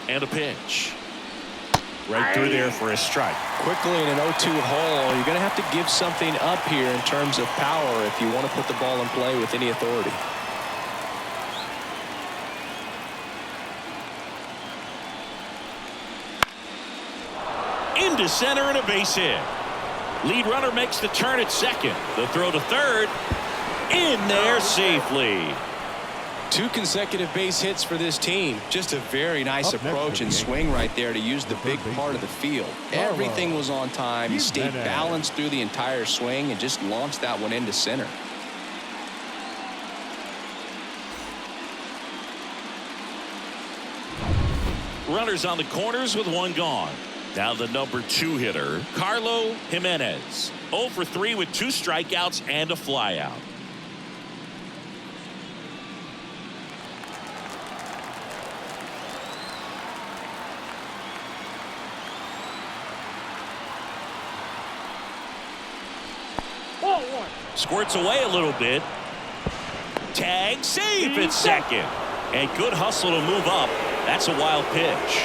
And a pitch. Right through there for a strike. Quickly in an 0-2 hole, you're going to have to give something up here in terms of power if you want to put the ball in play with any authority. Into center and a base hit. Lead runner makes the turn at second. The throw to third. In there safely. 2 consecutive base hits for this team. Just a very nice approach and swing right there to use the big part of the field. Everything was on time. He stayed balanced through the entire swing and just launched that one into center. Runners on the corners with 1 gone. Now the number 2 hitter, Carlo Jimenez. 0 for 3 with 2 strikeouts and a flyout. Squirts away a little bit. Tag, safe at second. And good hustle to move up. That's a wild pitch.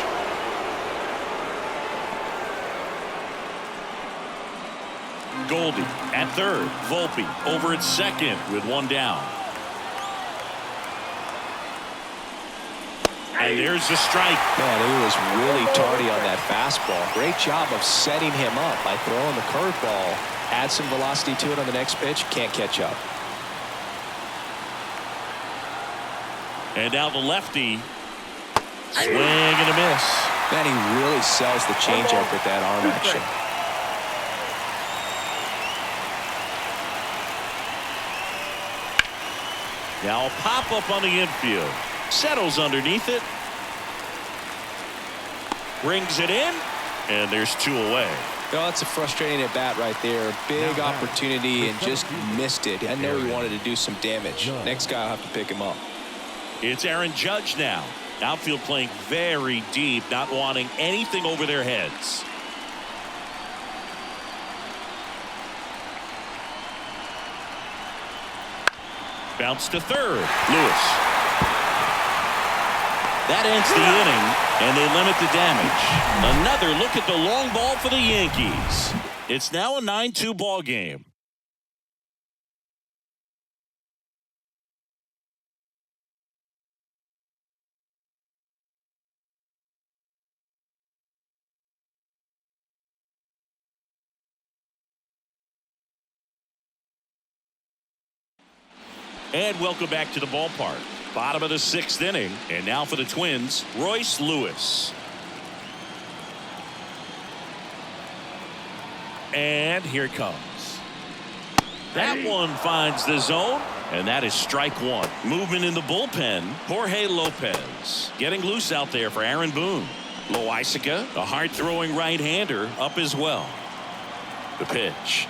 Goldie at third. Volpe over at second with 1 down. And there's the strike. Man, he was really tardy on that fastball. Great job of setting him up by throwing the curveball. Add some velocity to it on the next pitch. Can't catch up. And now the lefty. Swing and a miss. Man, he really sells the changeup with that arm action. Now a pop up on the infield. Settles underneath it. Brings it in. And there's 2 away. Oh, that's a frustrating at bat right there. Big opportunity and just missed it. I know he wanted to do some damage. Next guy will have to pick him up. It's Aaron Judge now. Outfield playing very deep, not wanting anything over their heads. Bounce to third. Lewis. That ends the inning, and they limit the damage. Another look at the long ball for the Yankees. It's now a 9-2 ball game. And welcome back to the ballpark. Bottom of the 6th inning, and now for the Twins, Royce Lewis. And here it comes. That one finds the zone, and that is strike one. Movement in the bullpen, Jorge Lopez. Getting loose out there for Aaron Boone. Loaisiga, a hard-throwing right-hander, up as well. The pitch.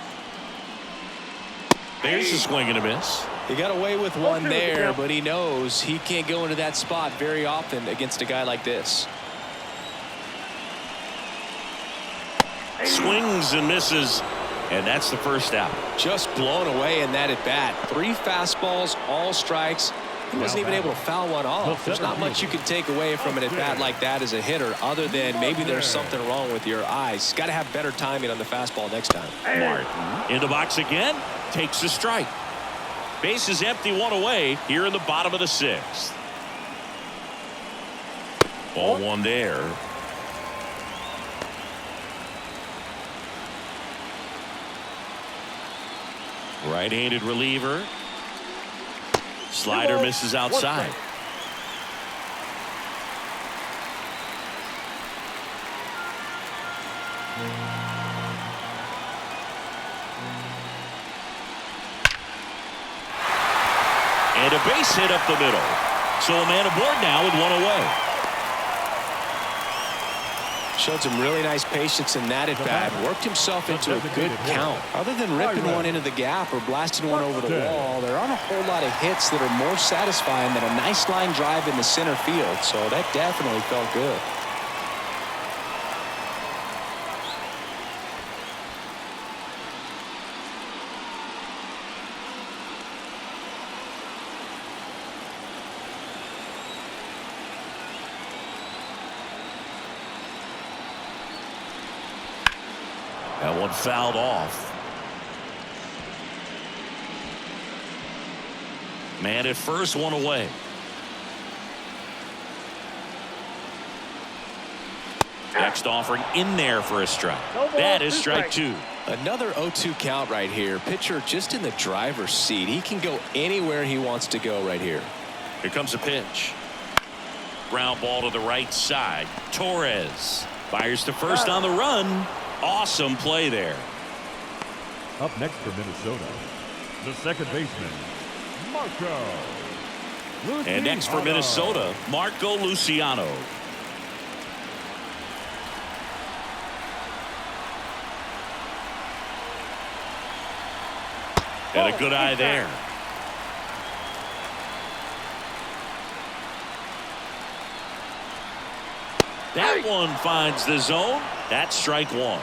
There's a swing and a miss. He got away with one there, but he knows he can't go into that spot very often against a guy like this. Swings and misses, and that's the first out. Just blown away in that at bat. 3 fastballs, all strikes. He wasn't even able to foul one off. There's not much you can take away from an at bat like that as a hitter, other than maybe there's something wrong with your eyes. Got to have better timing on the fastball next time. Martin in the box again, takes a strike. Base is empty, one away here in the bottom of the 6th. Ball one there. Right-handed reliever. Slider misses outside. And a base hit up the middle. So a man aboard now with one away. Showed some really nice patience in that at bat. Worked himself into a good count. Other than ripping one into the gap or blasting one over the wall, there aren't a whole lot of hits that are more satisfying than a nice line drive in the center field. So that definitely felt good. That one fouled off. Man at first, one away. Next offering in there for a strike. That is strike two. Another 0-2 count right here. Pitcher just in the driver's seat. He can go anywhere he wants to go right here. Here comes a pitch. Ground ball to the right side. Torres fires to first on the run. Awesome play there. Up next for Minnesota, the second baseman, Marco Luciano. And next for Minnesota, Marco Luciano. And a good eye there. That one finds the zone. That's strike one.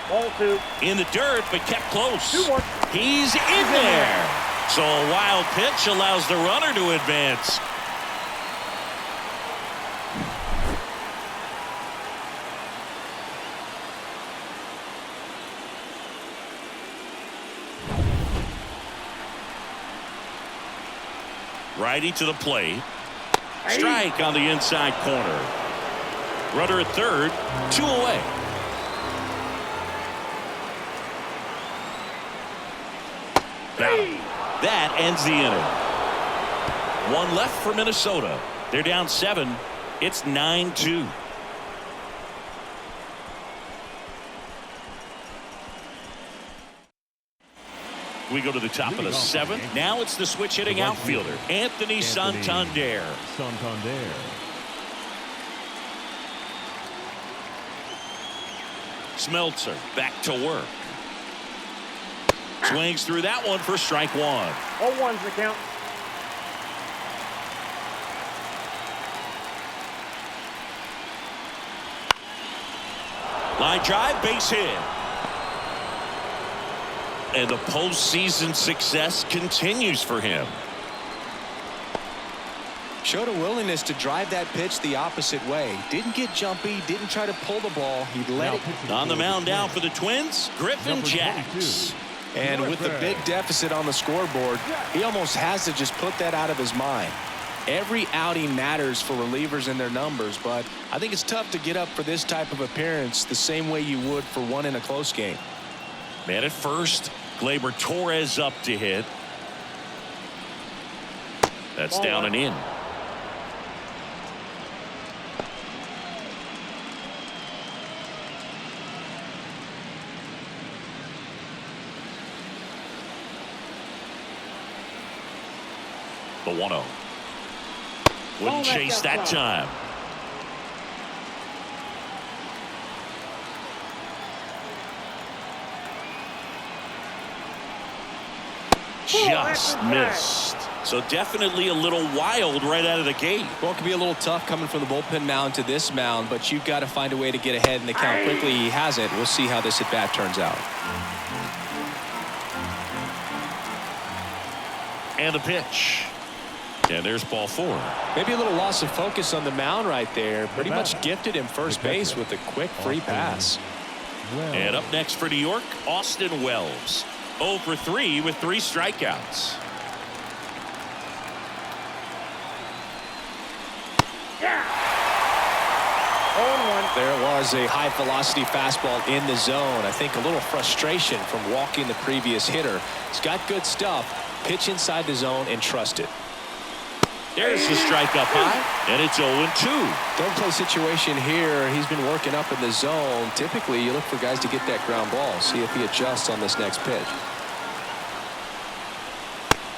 Ball two. In the dirt, but kept close. 2-1. He's in there. So a wild pitch allows the runner to advance. Righty to the plate. Strike on the inside corner. Runner at third, 2 away. That ends the inning. 1 left for Minnesota. They're down 7. It's 9-2. We go to the top of the 7th. Now it's the switch hitting outfielder, Anthony Santander. Smeltzer back to work. Swings through that one for strike one. 0-1's the count. Line drive, base hit. And the postseason success continues for him. Showed a willingness to drive that pitch the opposite way. Didn't get jumpy, didn't try to pull the ball. He let it. On the mound now for the Twins, Griffin Jacks. And with the big deficit on the scoreboard, he almost has to just put that out of his mind. Every outing matters for relievers and their numbers, but I think it's tough to get up for this type of appearance the same way you would for one in a close game. Man at first, Gleyber Torres up to hit. That's down and in. The 1-0. Wouldn't chase that time. Just missed. So definitely a little wild right out of the gate. Well, it can be a little tough coming from the bullpen mound to this mound, but you've got to find a way to get ahead in the count quickly. He hasn't. We'll see how this at bat turns out. And the pitch. And there's ball 4. Maybe a little loss of focus on the mound right there. Pretty much gifted him first base with a quick free pass. And up next for New York, Austin Wells. 0 for 3 with 3 strikeouts. There was a high velocity fastball in the zone. I think a little frustration from walking the previous hitter. He's got good stuff. Pitch inside the zone and trust it. There's the strike up high, and it's 0-2. Don't play situation here. He's been working up in the zone. Typically, you look for guys to get that ground ball. See if he adjusts on this next pitch.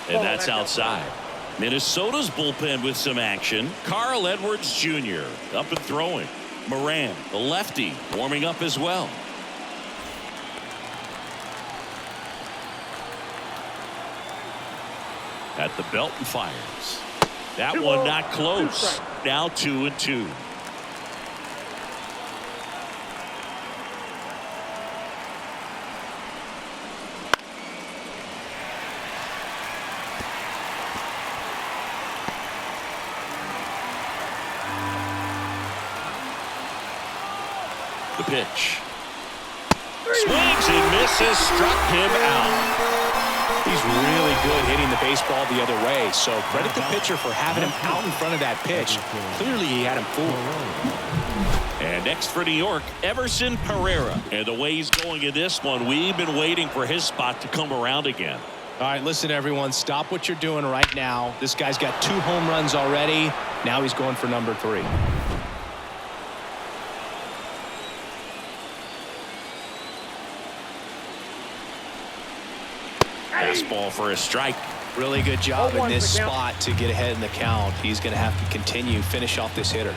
And that's outside. Minnesota's bullpen with some action. Carl Edwards Jr. up and throwing. Moran, the lefty, warming up as well. At the belt and fires. That one not close. Now 2-2. The pitch. Swings and misses. Struck him out. He's really good hitting the baseball the other way, so credit the pitcher for having him out in front of that pitch. Clearly he had him fooled. And next for New York, Everson Pereira. And the way he's going in this one, we've been waiting for his spot to come around again. All right, listen, everyone, stop what you're doing right now. This guy's got 2 home runs already. Now he's going for number 3. Fastball for a strike. Really good job in this spot to get ahead in the count. He's going to have to continue, finish off this hitter.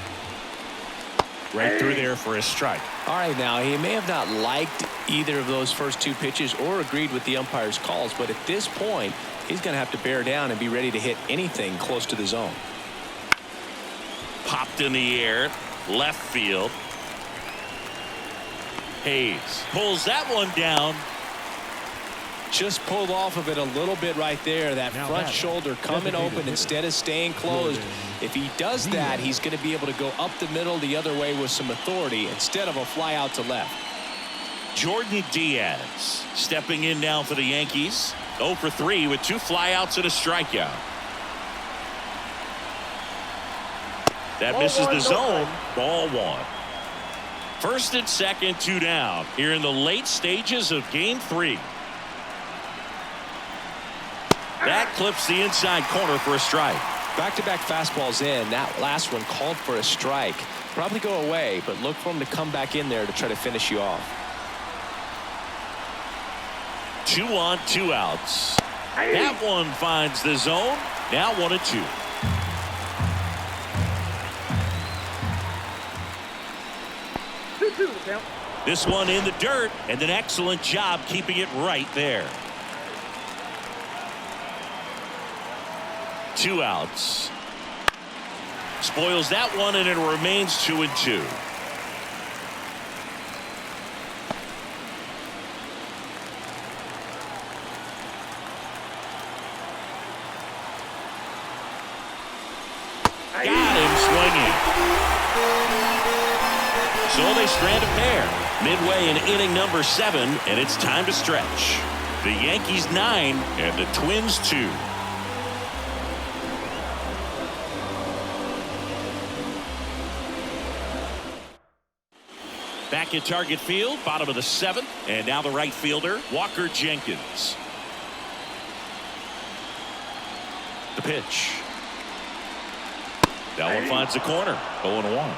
Right through there for a strike. All right, now he may have not liked either of those first 2 pitches or agreed with the umpire's calls, but at this point, he's going to have to bear down and be ready to hit anything close to the zone. Popped in the air, left field. Hayes pulls that one down. Just pulled off of it a little bit right there. That front shoulder coming open instead of staying closed. If he does that, he's going to be able to go up the middle the other way with some authority instead of a fly out to left. Jordan Diaz stepping in now for the Yankees. 0 for 3 with 2 flyouts and a strikeout. That misses the zone. Ball 1. First and second, 2 down here in the late stages of game 3. That clips the inside corner for a strike. Back-to-back fastballs in. That last one called for a strike. Probably go away, but look for him to come back in there to try to finish you off. 2 on, 2 outs. That one finds the zone. Now 1-2. This one in the dirt, and an excellent job keeping it right there. 2 outs. Spoils that one, and it remains 2-2. So they strand a pair. Midway in inning number 7, and it's time to stretch. The Yankees 9 and the Twins 2. Back at Target Field, bottom of the 7th, and now the right fielder, Walker Jenkins. The pitch. That one finds the corner. 0-1.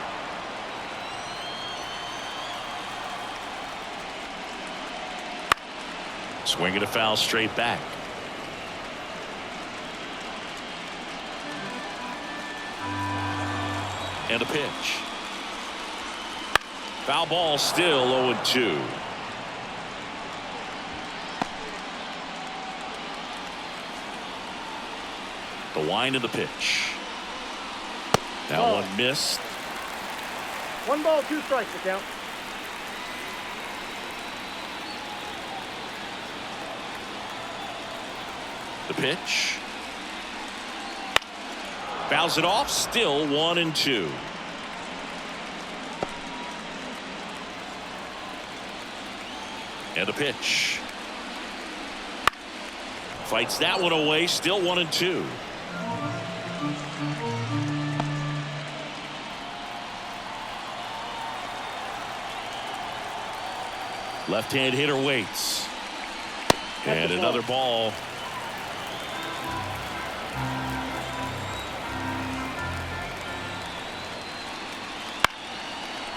Swinging a foul straight back. And a pitch. Foul ball, still 0-2. The wind of the pitch. That one missed. 1 ball, 2 strikes to count. The pitch. Fouls it off, still 1-2. And the pitch. Fights that one away, still 1-2. Left-hand hitter waits. And another ball.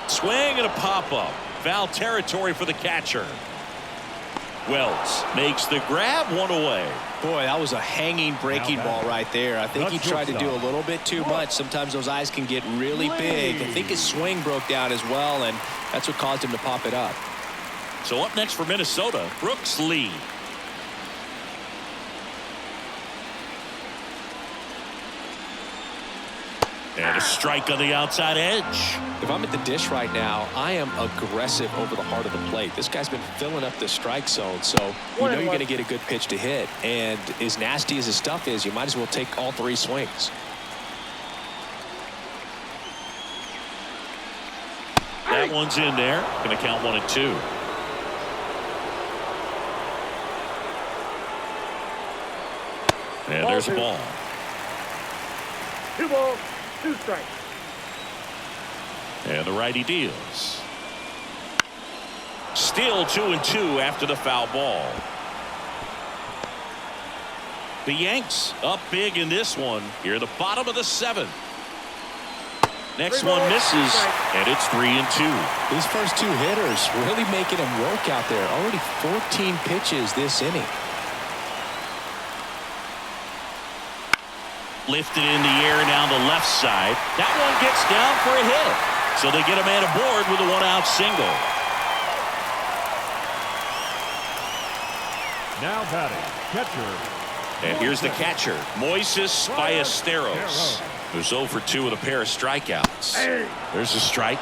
Swing and a pop-up. Foul territory for the catcher. Wells makes the grab, one away. Boy, that was a hanging breaking ball right there. I think he tried to do a little bit too much. Sometimes those eyes can get really big. I think his swing broke down as well, and that's what caused him to pop it up. So up next for Minnesota, Brooks Lee. And a strike on the outside edge. If I'm at the dish right now, I am aggressive over the heart of the plate. This guy's been filling up the strike zone, so you know you're going to get a good pitch to hit. And as nasty as his stuff is, you might as well take all 3 swings. That one's in there. Going to count 1-2. And there's a ball. 2 balls, 2 strikes. And the righty deals. Still 2-2 after the foul ball. The Yanks up big in this one. Here at the bottom of the 7th. Next one misses, and it's 3-2. These first 2 hitters really making him work out there. Already 14 pitches this inning. Lifted in the air down the left side. That one gets down for a hit. So they get a man aboard with a 1-out single. Now batting, catcher. And here's the catcher, Moises Ballesteros, who's 0 for 2 with a pair of strikeouts. There's a strike.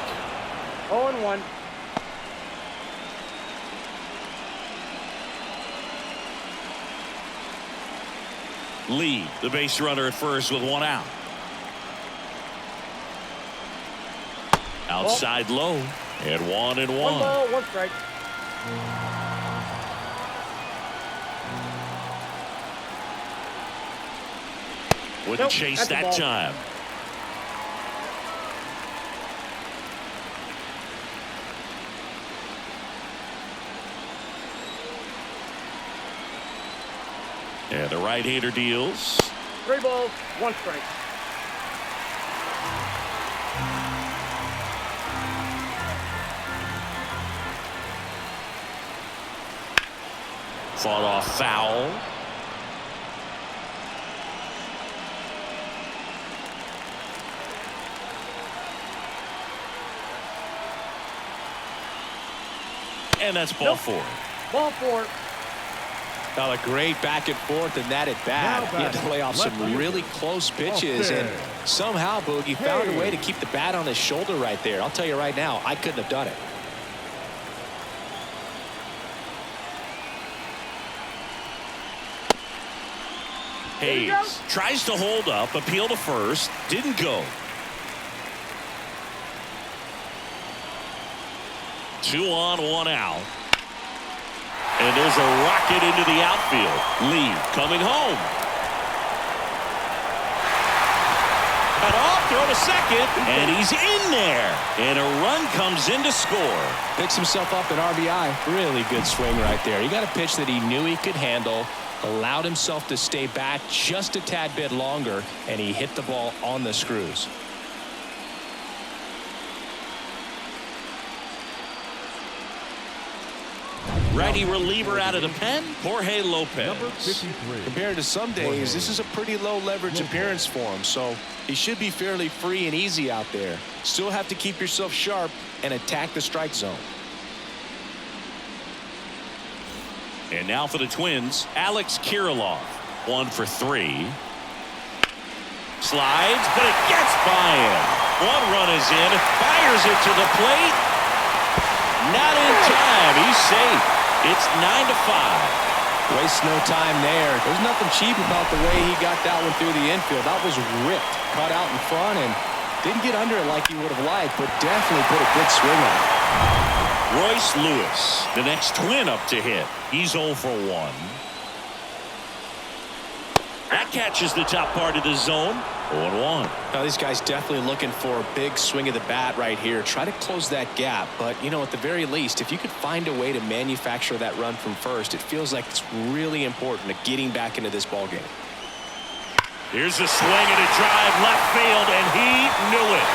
0-1. Lee, the base runner at first with 1 out. Outside low, and 1-1. 1 ball, 1 strike. Wouldn't chase that time. And the right-hander deals. 3 balls, 1 strike. Fought off foul. And that's ball 4. Ball 4. Now a great back and forth in that at bat. He had to lay off some really close pitches, and somehow Boogie found a way to keep the bat on his shoulder right there. I'll tell you right now, I couldn't have done it. Hayes tries to hold up, appeal to first, didn't go. 2 on, 1 out. And there's a rocket into the outfield. Lee coming home. Cut off, throw to second, and he's in there. And a run comes in to score. Picks himself up an RBI. Really good swing right there. He got a pitch that he knew he could handle, allowed himself to stay back just a tad bit longer, and he hit the ball on the screws. Righty reliever out of the pen, Jorge Number Lopez. 53. Compared to some days, this is a pretty low leverage appearance for him, so he should be fairly free and easy out there. Still have to keep yourself sharp and attack the strike zone. And now for the Twins, Alex Kirilloff. 1 for 3. Slides, but it gets by him. 1 run is in, fires it to the plate. Not in time. He's safe. It's 9-5. Waste no time there. There's nothing cheap about the way he got that one through the infield. That was ripped, caught out in front, and didn't get under it like he would have liked, but definitely put a good swing on it. Royce Lewis, the next Twin up to hit. He's 0 for 1. That catches the top part of the zone. 0-1. Now these guys definitely looking for a big swing of the bat right here. Try to close that gap, but you know, at the very least, if you could find a way to manufacture that run from first, it feels like it's really important to getting back into this ball game. Here's a swing and a drive left field, and he knew it.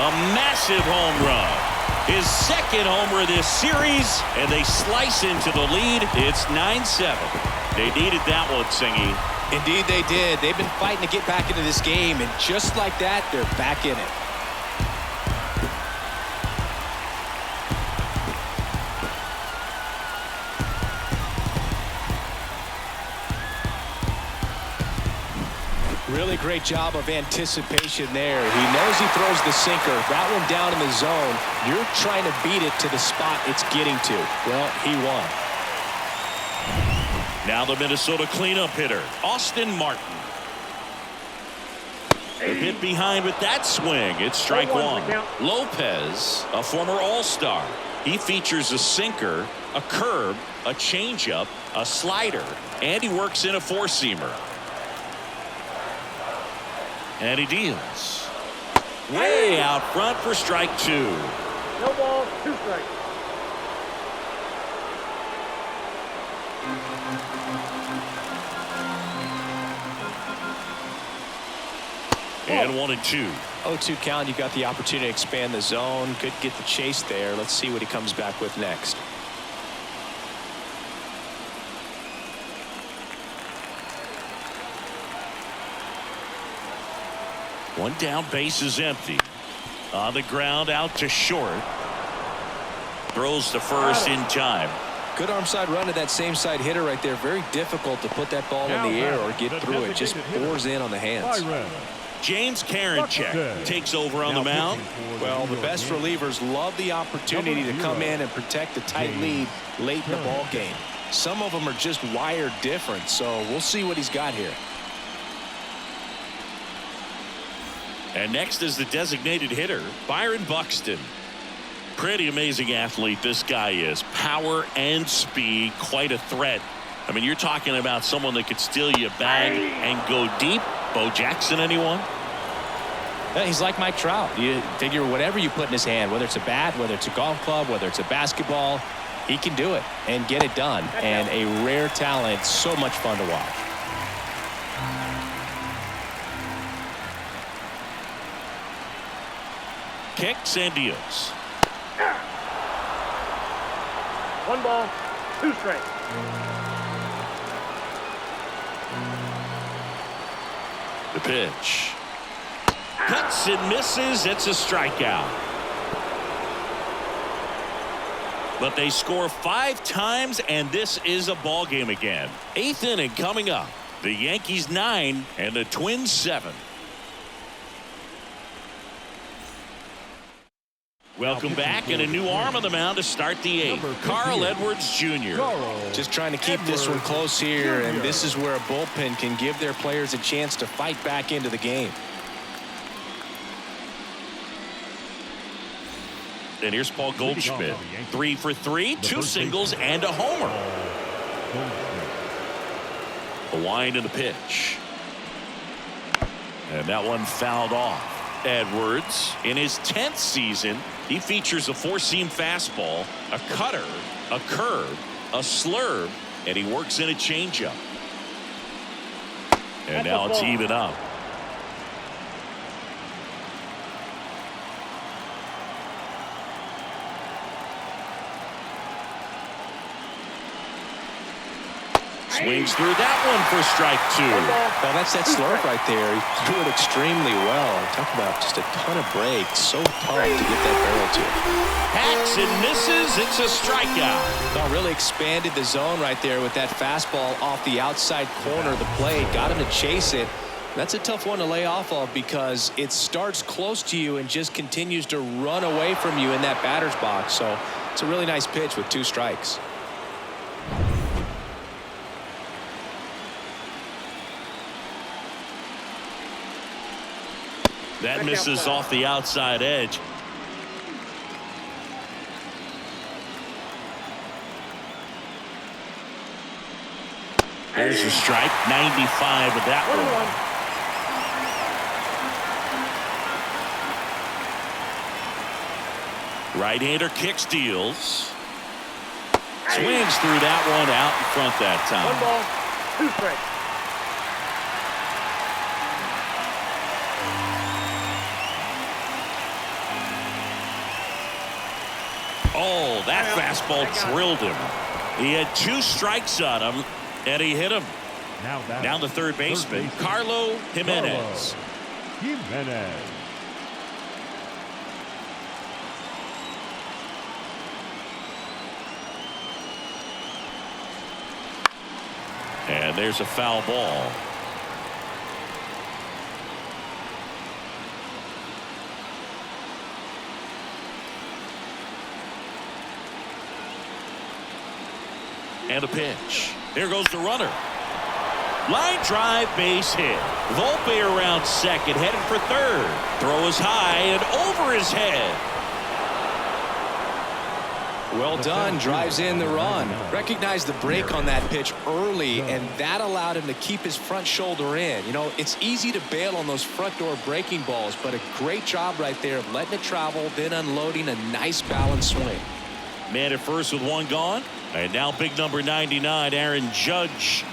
A massive home run. His second homer this series, and they slice into the lead. It's 9-7. They needed that one, Singy. Indeed they did. They've been fighting to get back into this game, and just like that, they're back in it. Really great job of anticipation there. He knows he throws the sinker. That one down in the zone. You're trying to beat it to the spot it's getting to. Well, he won. Now the Minnesota cleanup hitter, Austin Martin. A bit behind with that swing. It's strike 1. Lopez, a former All-Star. He features a sinker, a curve, a changeup, a slider, and he works in a 4-seamer. And he deals. Way out front for strike 2. No ball, 2 strikes. And 1-2. 0-2 count. You got the opportunity to expand the zone. Could get the chase there. Let's see what he comes back with next. One down, base is empty. On the ground, out to short. Throws to first in time. Good arm side run to that same side hitter right there. Very difficult to put that ball in the air or get through it. Just bores in on the hands. James Karinchak takes over on the mound. Well, the best relievers love the opportunity to come in and protect the tight lead late in the ball game. Some of them are just wired different, so we'll see what he's got here. And next is the designated hitter, Byron Buxton. Pretty amazing athlete this guy is. Power and speed, quite a threat. I mean, you're talking about someone that could steal you a bag and go deep. Bo Jackson, anyone? Yeah, he's like Mike Trout. You figure whatever you put in his hand, whether it's a bat, whether it's a golf club, whether it's a basketball, he can do it and get it done. And a rare talent, so much fun to watch. Kicks and deals. 1 ball, 2 strikes. The pitch. Cuts and misses. It's a strikeout. But they score 5 times, and this is a ball game again. 8th inning coming up. The Yankees 9 and the Twins 7. Welcome back, and a new arm on the mound to start the 8th. Carl Edwards Jr. Just trying to keep this one close here, and this is where a bullpen can give their players a chance to fight back into the game. And here's Paul Goldschmidt. 3 for 3, 2 singles and a homer. The wind and the pitch. And that one fouled off. Edwards, in his 10th season, he features a 4-seam fastball, a cutter, a curve, a slurve, and he works in a changeup. And now it's even up. Swings through that one for strike 2. Well, that's that slurve right there. He threw it extremely well. Talk about just a ton of break. So tough to get that barrel to. Hacks and misses. It's a strikeout. Well, really expanded the zone right there with that fastball off the outside corner of the plate. Got him to chase it. That's a tough one to lay off of because it starts close to you and just continues to run away from you in that batter's box. So it's a really nice pitch with 2 strikes. That misses off the outside edge. There's a strike. 95 with that one. Right-hander kicks, deals. Swings through that one out in front that time. 1 ball, 2 strikes. Oh, that fastball drilled him. He had 2 strikes on him, and he hit him. Now the third baseman, Carlo Jimenez. And there's a foul ball. And a pitch. Here goes the runner. Line drive, base hit. Volpe around second, headed for third. Throw is high and over his head. Well done. Drives in the run. Recognized the break on that pitch early, and that allowed him to keep his front shoulder in. You know, it's easy to bail on those front door breaking balls, but a great job right there of letting it travel, then unloading a nice balanced swing. Man at first with 1 gone. And now big number 99, Aaron Judge.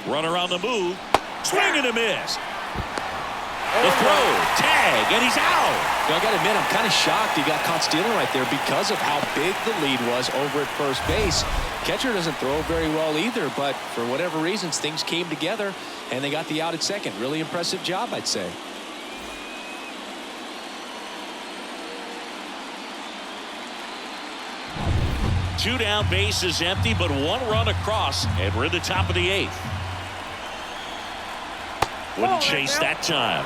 Runner on the move. Swing and a miss. The throw, tag, and he's out. I got to admit, I'm kind of shocked he got caught stealing right there because of how big the lead was over at first base. Catcher doesn't throw very well either, but for whatever reasons, things came together, and they got the out at second. Really impressive job, I'd say. Two down, bases empty, but 1 run across, and we're in the top of the 8th. Wouldn't chase that time.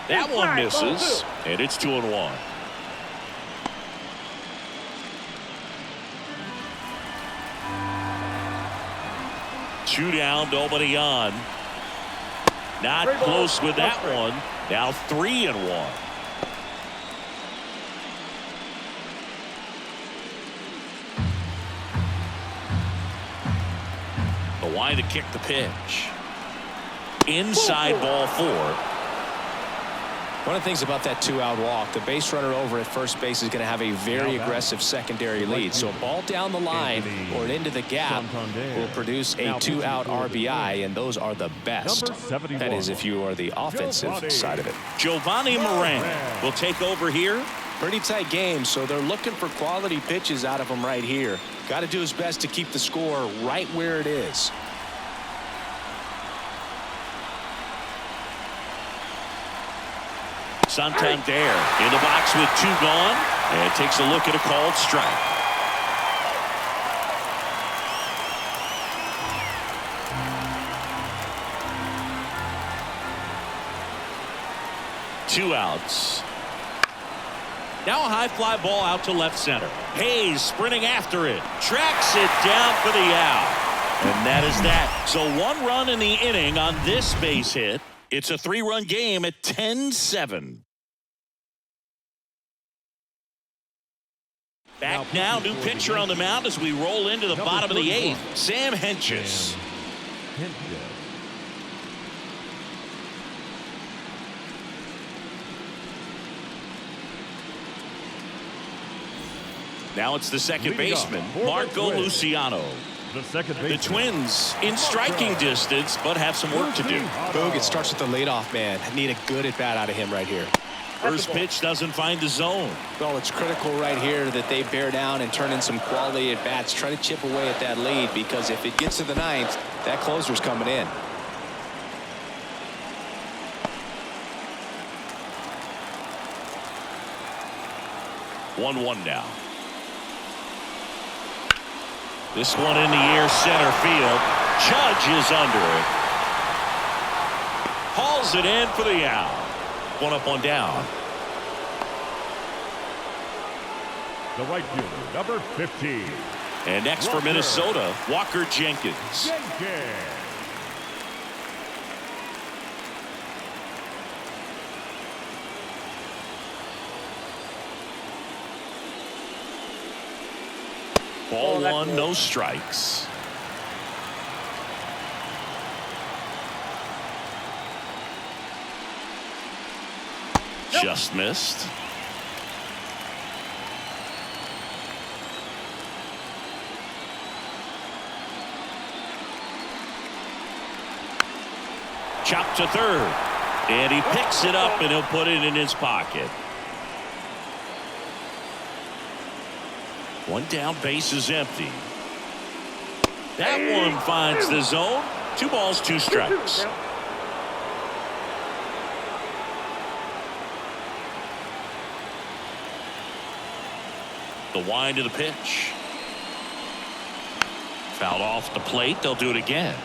That one misses, and it's 2-1. Two down, nobody on. Not close with that one. Now 3-1. The line to kick the pitch. Inside ball 4. One of the things about that 2-out walk, the base runner over at first base is going to have a very aggressive secondary lead. So a ball down the line or into the gap will produce a 2-out RBI, and those are the best. That is if you are the offensive side of it. Giovanni Moran will take over here. Pretty tight game, so they're looking for quality pitches out of him right here. Got to do his best to keep the score right where it is. Santander in the box with 2 gone, and takes a look at a called strike. Two outs. Now a high fly ball out to left center. Hayes sprinting after it. Tracks it down for the out. And that is that. So 1 run in the inning on this base hit. It's a 3-run game at 10-7. Back now, new pitcher on the mound as we roll into the bottom of the 8th. Sam Hentges. Now it's the second baseman, Marco Luciano. The Twins in striking distance, but have some work to do. Boog, it starts with the leadoff man. I need a good at-bat out of him right here. First pitch doesn't find the zone. Well, it's critical right here that they bear down and turn in some quality at-bats. Try to chip away at that lead, because if it gets to the 9th, that closer's coming in. One now. This one in the air, center field. Judge is under it. Hauls it in for the out. 1 up, 1 down. The right fielder, number 15. And next for Minnesota, Walker Jenkins. Ball 1, no strikes. Just missed. Chopped to third. And he picks it up and he'll put it in his pocket. 1 down, base is empty. That one finds the zone. 2 balls, 2 strikes. The wind of the pitch. Fouled off the plate. They'll do it again.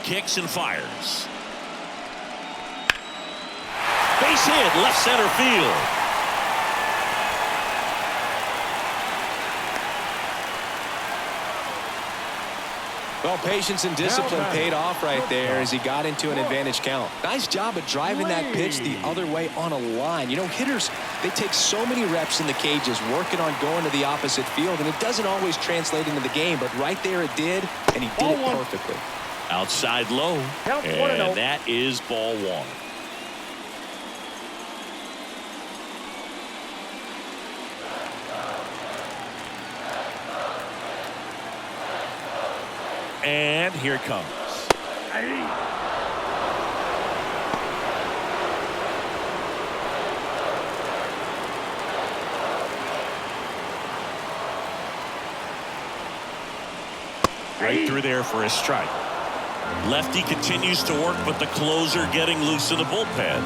Kicks and fires. Base hit, left center field. Well, patience and discipline paid off right there as he got into an advantage count. Nice job of driving that pitch the other way on a line. You know, hitters, they take so many reps in the cages working on going to the opposite field, and it doesn't always translate into the game, but right there it did, and he did it perfectly. Outside low, and that is ball 1. And here it comes. Right through there for a strike. Lefty continues to work, but the closer getting loose in the bullpen.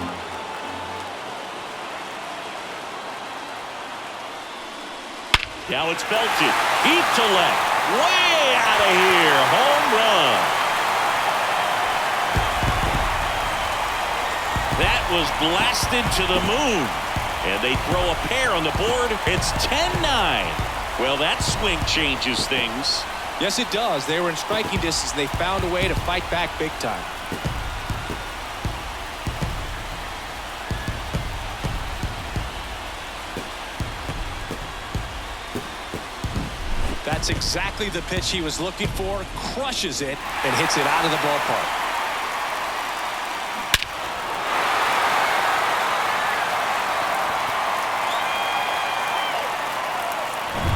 Now it's belted. Deep to left. Way out of here. Home run. That was blasted to the moon. And they throw a pair on the board. It's 10-9. Well, that swing changes things. Yes, it does. They were in striking distance. They found a way to fight back big time. That's exactly the pitch he was looking for. Crushes it and hits it out of the ballpark.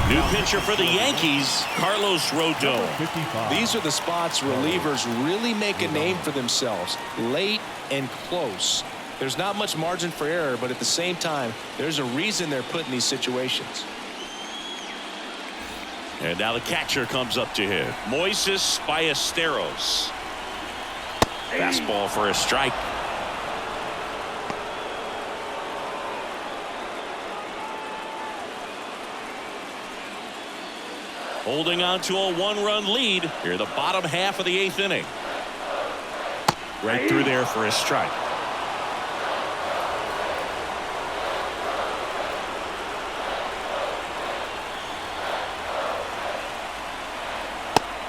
New pitcher for the Yankees, Carlos Rodon. These are the spots relievers really make a name for themselves. Late and close. There's not much margin for error, but at the same time, there's a reason they're put in these situations. And now the catcher comes up to him. Moises Ballesteros. Fastball for a strike. Holding on to a 1-run lead here, the bottom half of the 8th inning. Right through there for a strike.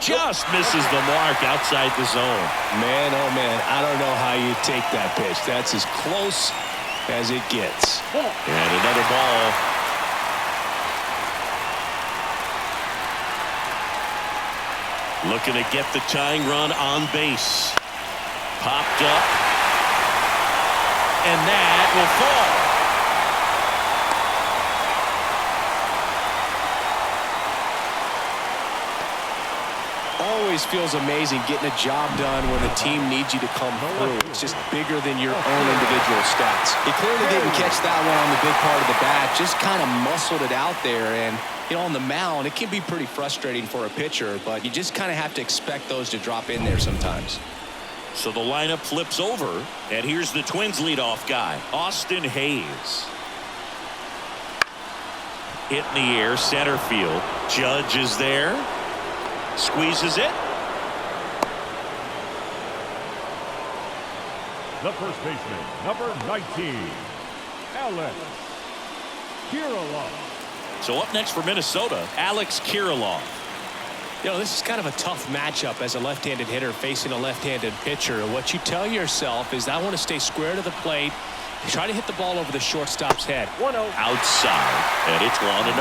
just misses the mark outside the zone. Man, oh man, I don't know how you take that pitch. That's as close as it gets. And another ball. Looking to get the tying run on base. Popped up. And that will fall. Always feels amazing getting a job done when the team needs you to come through. It's just bigger than your own individual stats. He clearly didn't catch that one on the big part of the bat, just kind of muscled it out there. And, you know, on the mound, it can be pretty frustrating for a pitcher, but you just kind of have to expect those to drop in there sometimes. So the lineup flips over, and here's the Twins leadoff guy, Austin Hayes. Hit in the air, center field. Judge is there. Squeezes it. The first baseman, number 19, Alex Kirilloff. So up next for Minnesota, Alex Kirilloff. You know, this is kind of a tough matchup as a left-handed hitter facing a left-handed pitcher. What you tell yourself is, I want to stay square to the plate, try to hit the ball over the shortstop's head. 1-0. Outside, and it's 1-0.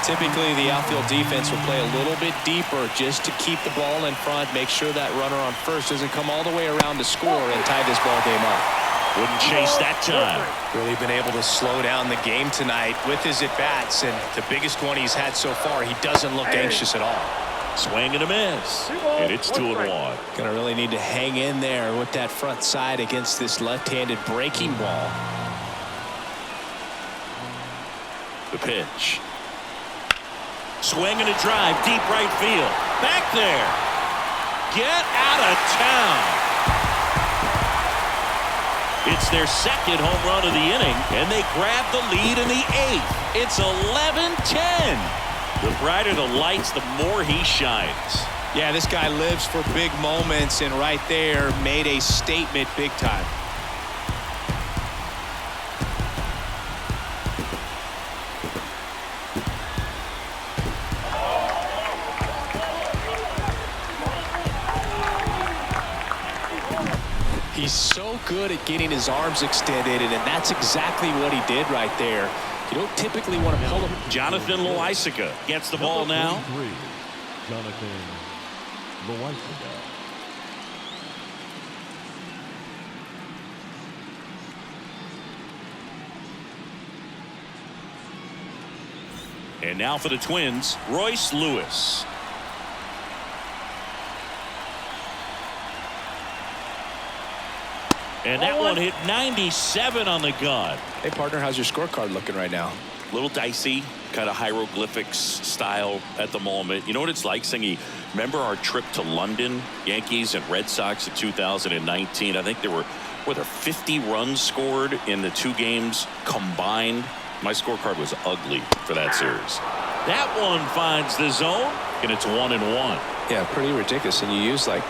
Typically, the outfield defense will play a little bit deeper just to keep the ball in front, make sure that runner on first doesn't come all the way around to score and tie this ball game up. Wouldn't chase that time. Really been able to slow down the game tonight with his at-bats, and the biggest one he's had so far, he doesn't look anxious at all. Swing and a miss. And it's 2-1. Gonna really need to hang in there with that front side against this left-handed breaking ball. The pitch. Swing and a drive, deep right field. Back there. Get out of town. It's their second home run of the inning, and they grab the lead in the 8th. It's 11-10. The brighter the lights, the more he shines. Yeah, this guy lives for big moments, and right there made a statement big time. He's so good at getting his arms extended, and that's exactly what he did right there. You don't typically want to pull him. Jonathan Loaisiga gets the ball now. Jonathan Loaisiga. And now for the Twins, Royce Lewis. And that one hit 97 on the gun. Hey, partner, how's your scorecard looking right now? A little dicey, kind of hieroglyphics style at the moment. You know what it's like, Singy? Remember our trip to London, Yankees and Red Sox in 2019? I think there were 50 runs scored in the 2 games combined. My scorecard was ugly for that series. That one finds the zone, and it's 1-1. Yeah, pretty ridiculous. And you use like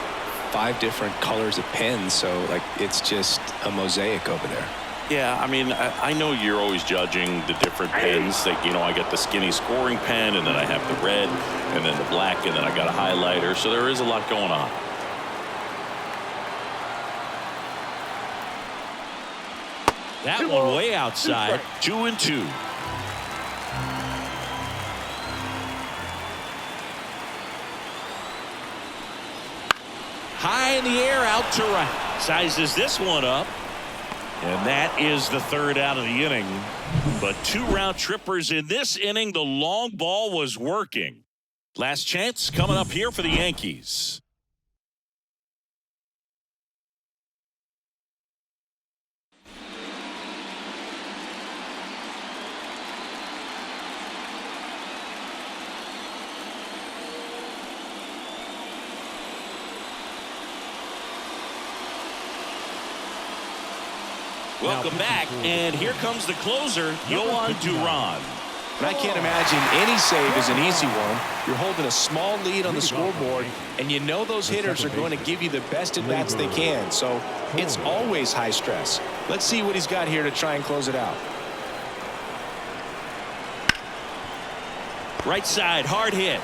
5 different colors of pens, so like it's just a mosaic over there. Yeah, I mean, I know you're always judging the different pens. Like, you know, I got the skinny scoring pen, and then I have the red, and then the black, and then I got a highlighter. So there is a lot going on. That one way outside, 2-2. High in the air, out to right. Sizes this one up. And that is the 3rd out of the inning. But 2 round trippers in this inning. The long ball was working. Last chance coming up here for the Yankees. Welcome back, and here comes the closer, Yohan Duran. And I can't imagine any save is an easy one. You're holding a small lead on the scoreboard, and you know those hitters are going to give you the best at-bats they can, so it's always high stress. Let's see what he's got here to try and close it out. Right side, hard hit.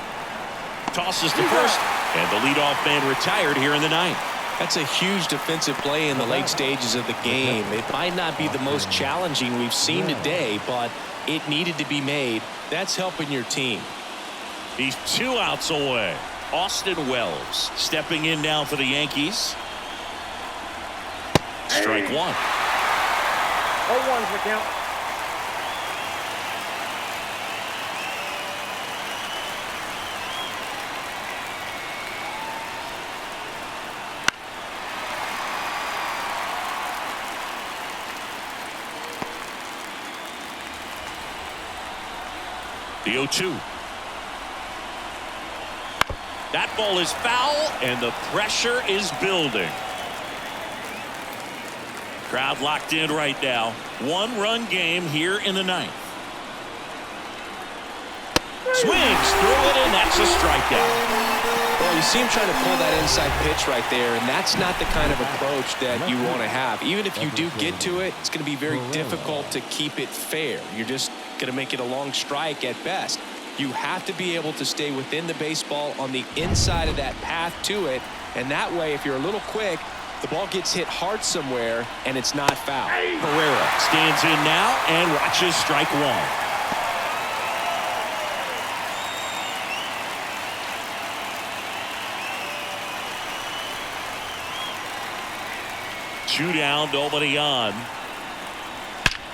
Tosses to first, And the leadoff man retired here in the ninth. That's a huge defensive play in the late stages of the game. It might not be the most challenging we've seen today, but it needed to be made. That's helping your team. He's 2 outs away. Austin Wells stepping in now for the Yankees. Strike one. 0-1's the count. The 0-2. That ball is foul, and the pressure is building. Crowd locked in right now. 1-run game here in the ninth. Swings through it, and that's a strikeout. Well, you see him trying to pull that inside pitch right there, and that's not the kind of approach that you want to have. Even if you do get to it, it's going to be very difficult to keep it fair. You're just going to make it a long strike at best. You have to be able to stay within the baseball on the inside of that path to it, and that way, if you're a little quick, the ball gets hit hard somewhere, and it's not foul. Herrera stands in now and watches strike one. Two down, nobody on.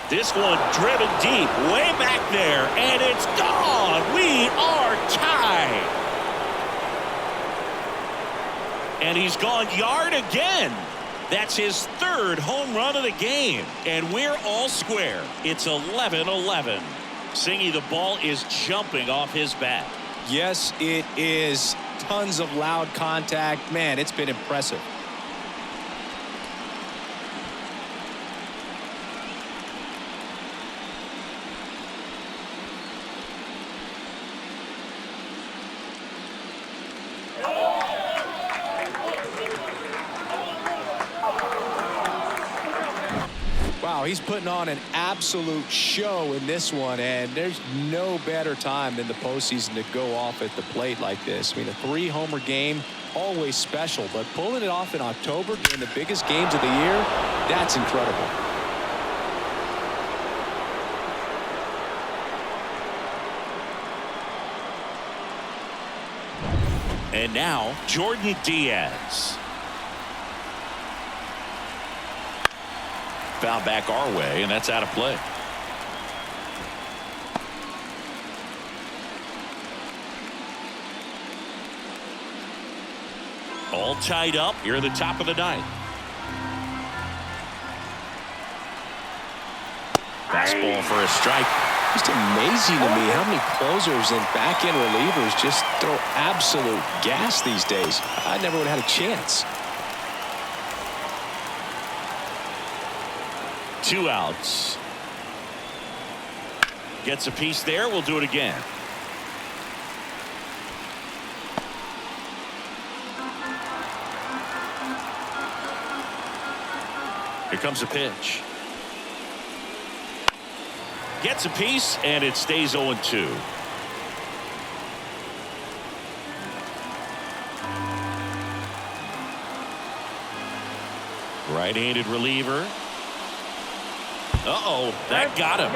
This one driven deep, way back there, and it's gone. We are tied. And he's gone yard again. That's his 3rd home run of the game. And we're all square. It's 11-11. Singy, the ball is jumping off his bat. Yes, it is. Tons of loud contact. Man, it's been impressive. Wow, he's putting on an absolute show in this one, and there's no better time than the postseason to go off at the plate like this. I mean, a 3-homer game, always special, but pulling it off in October during the biggest games of the year, that's incredible. And now, Jordan Diaz. Foul back our way, and that's out of play. All tied up here at the top of the ninth. Fastball for a strike. Just amazing to me how many closers and back-end relievers just throw absolute gas these days. I never would have had a chance. 2 outs. Gets a piece there. We'll do it again. Here comes a pitch. Gets a piece, and it stays 0-2. Right-handed reliever. Uh-oh, that got him.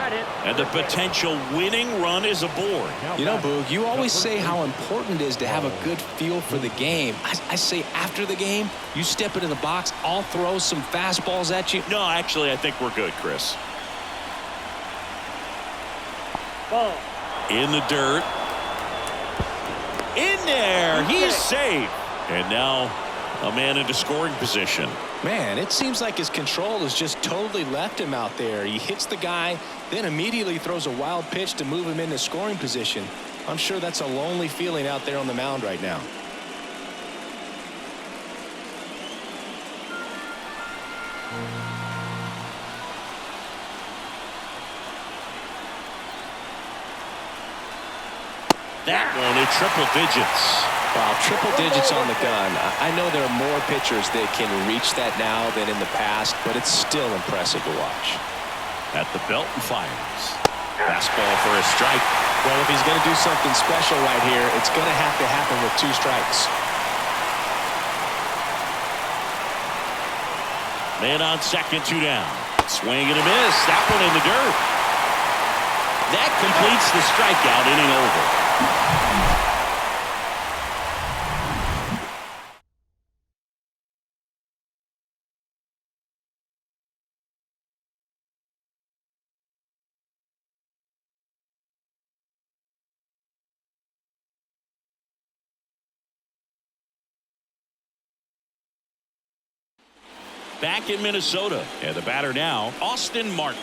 And the potential winning run is aboard. You know, Boog, you always say how important it is to have a good feel for the game. I say after the game, you step into the box, I'll throw some fastballs at you. No, actually, I think we're good, Chris. Ball. In the dirt. In there. He's safe. And now a man into scoring position. Man, it seems like his control has just totally left him out there. He hits the guy, then immediately throws a wild pitch to move him into scoring position. I'm sure that's a lonely feeling out there on the mound right now. That one in triple digits. Wow, triple digits on the gun. I know there are more pitchers that can reach that now than in the past, but it's still impressive to watch. At the belt and fires. Fastball for a strike. Well, if he's going to do something special right here, it's going to have to happen with 2 strikes. Man on second, 2 down. Swing and a miss. That one in the dirt. That completes the strikeout, inning over. Back in Minnesota, and the batter now, Austin Martin.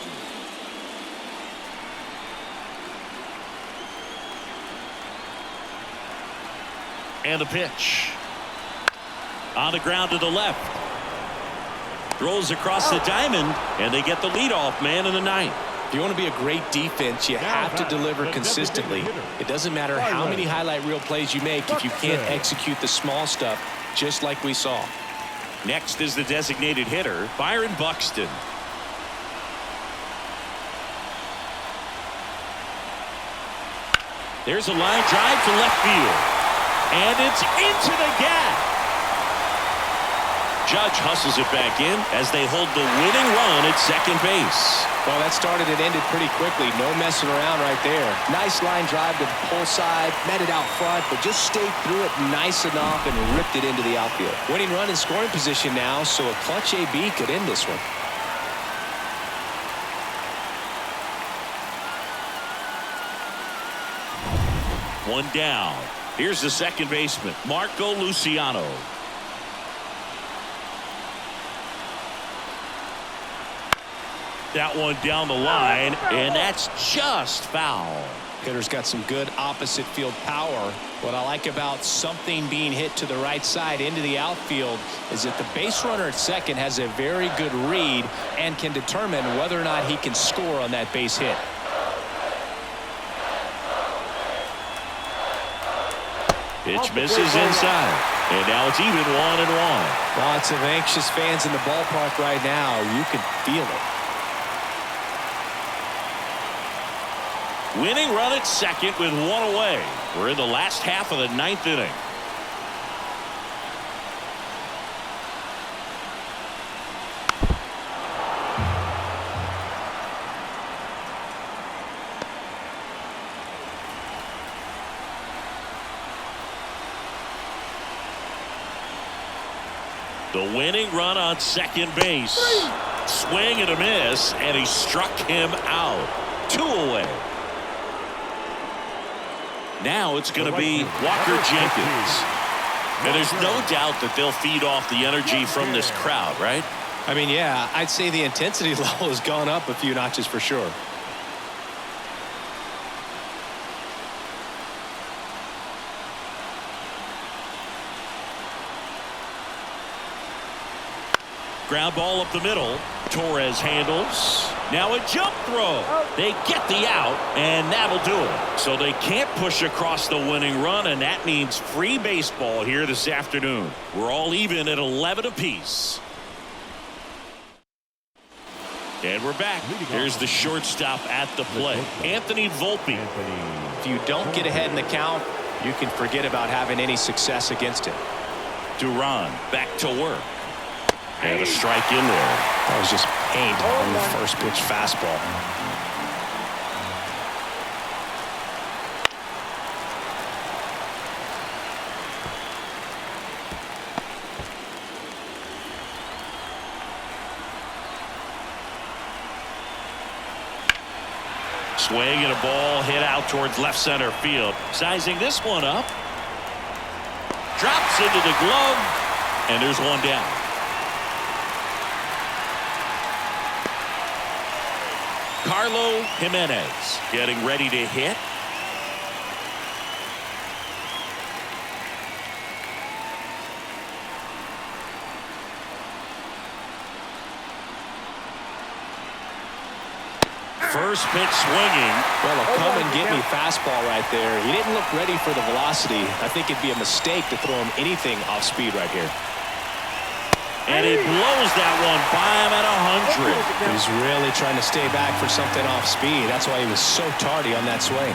And the pitch. On the ground to the left. Throws across the diamond, and they get the leadoff man in the ninth. If you want to be a great defense, you have to deliver consistently. It doesn't matter how many highlight reel plays you make if you can't execute the small stuff, just like we saw. Next is the designated hitter, Byron Buxton. There's a line drive to left field. And it's into the gap. Judge hustles it back in as they hold the winning run at second base. Well, that started and ended pretty quickly. No messing around right there. Nice line drive to the pull side, met it out front, but just stayed through it nice enough and ripped it into the outfield. Winning run in scoring position now, so a clutch AB could end this one. One down. Here's the second baseman, Marco Luciano. That one down the line, and that's just foul. Hitter's got some good opposite field power. What I like about something being hit to the right side into the outfield is that the base runner at second has a very good read and can determine whether or not he can score on that base hit. Pitch misses inside, and now it's even 1-1. Lots of anxious fans in the ballpark right now. You can feel it. Winning run at second with one away. We're in the last half of the ninth inning. The winning run on second base. Swing and a miss, and he struck him out. 2 away. Now it's going to be Walker Jenkins. And there's no doubt that they'll feed off the energy from this crowd, right? I mean, yeah, I'd say the intensity level has gone up a few notches for sure. Ground ball up the middle. Torres handles. Now a jump throw. They get the out, and that'll do it. So they can't push across the winning run, and that means free baseball here this afternoon. We're all even at 11 apiece. And we're back. Here's the shortstop at the plate, Anthony Volpe. If you don't get ahead in the count, you can forget about having any success against him. Duran back to work. And a strike in there. That was just paint on the first pitch fastball. Swing and a ball hit out towards left center field. Sizing this one up. Drops into the glove, and there's one down. Carlo Jimenez getting ready to hit. First pitch swinging. Well, a come and get me fastball right there. He didn't look ready for the velocity. I think it'd be a mistake to throw him anything off speed right here. And he blows that one by him at 100. He's really trying to stay back for something off speed. That's why he was so tardy on that swing.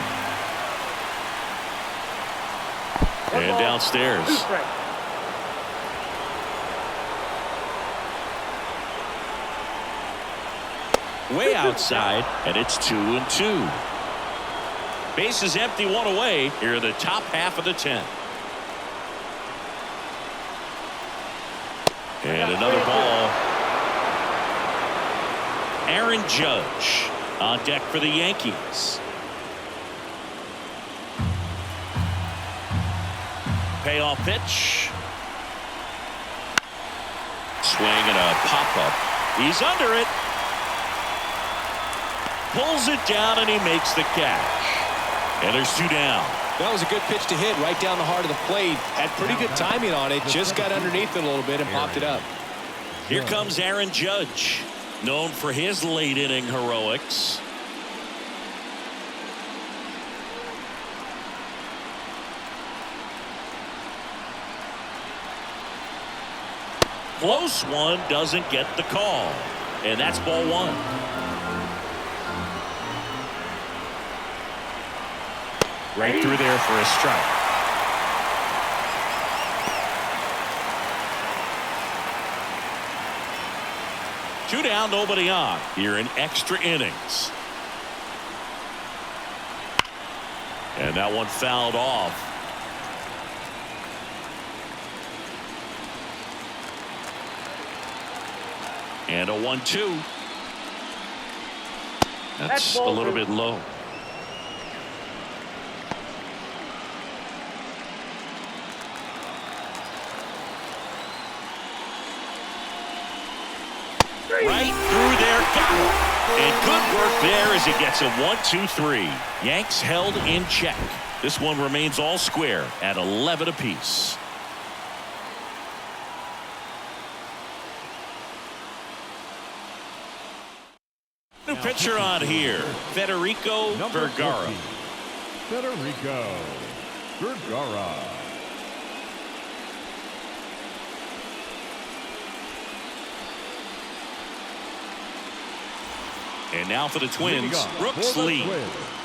And downstairs. way outside, and it's 2-2. Bases empty, one away here in the top half of the 10th. And another ball. Aaron Judge on deck for the Yankees. Payoff pitch. Swing and a pop-up. He's under it. Pulls it down and he makes the catch. And there's 2 down. That was a good pitch to hit right down the heart of the plate. Had pretty good timing on it. Just got underneath it a little bit and popped it up. Here comes Aaron Judge, known for his late inning heroics. Close one, doesn't get the call. And that's ball 1. Right through there for a strike. Two down, nobody on here in extra innings. And that one fouled off. And a 1-2. That's a little bit low. Right through there, got him. And good work there as he gets him 1-2-3. Yanks held in check. This one remains all square at 11 apiece. New pitcher on here, Federico Vergara. Federico Vergara. And now for the Twins, Brooks Lee.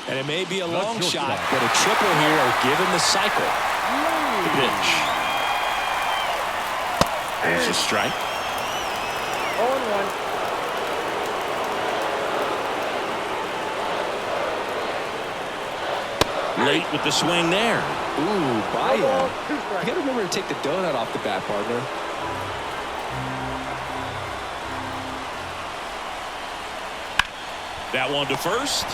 And it may be a long shot, but a triple here will give him the cycle. The pitch. There's a strike. 0-1. Late with the swing there. Ooh, buy him. You got to remember to take the donut off the bat, partner. That one to first.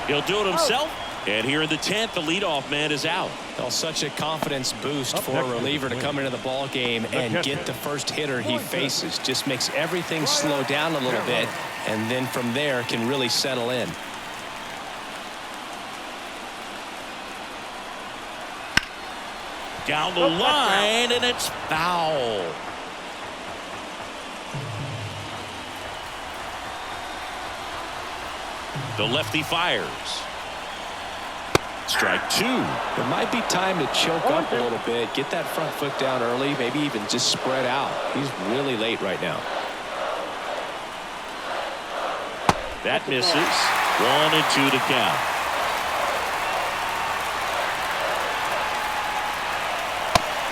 He'll do it himself. And here in the 10th, the leadoff man is out. Well, such a confidence boost for a reliever to come into the ball game and get the first hitter he faces. Just makes everything slow down a little bit, and then from there can really settle in. Down the line, and it's foul. The lefty fires. Strike 2. It might be time to choke up a little bit, get that front foot down early, maybe even just spread out. He's really late right now. That misses. 1-2 to count.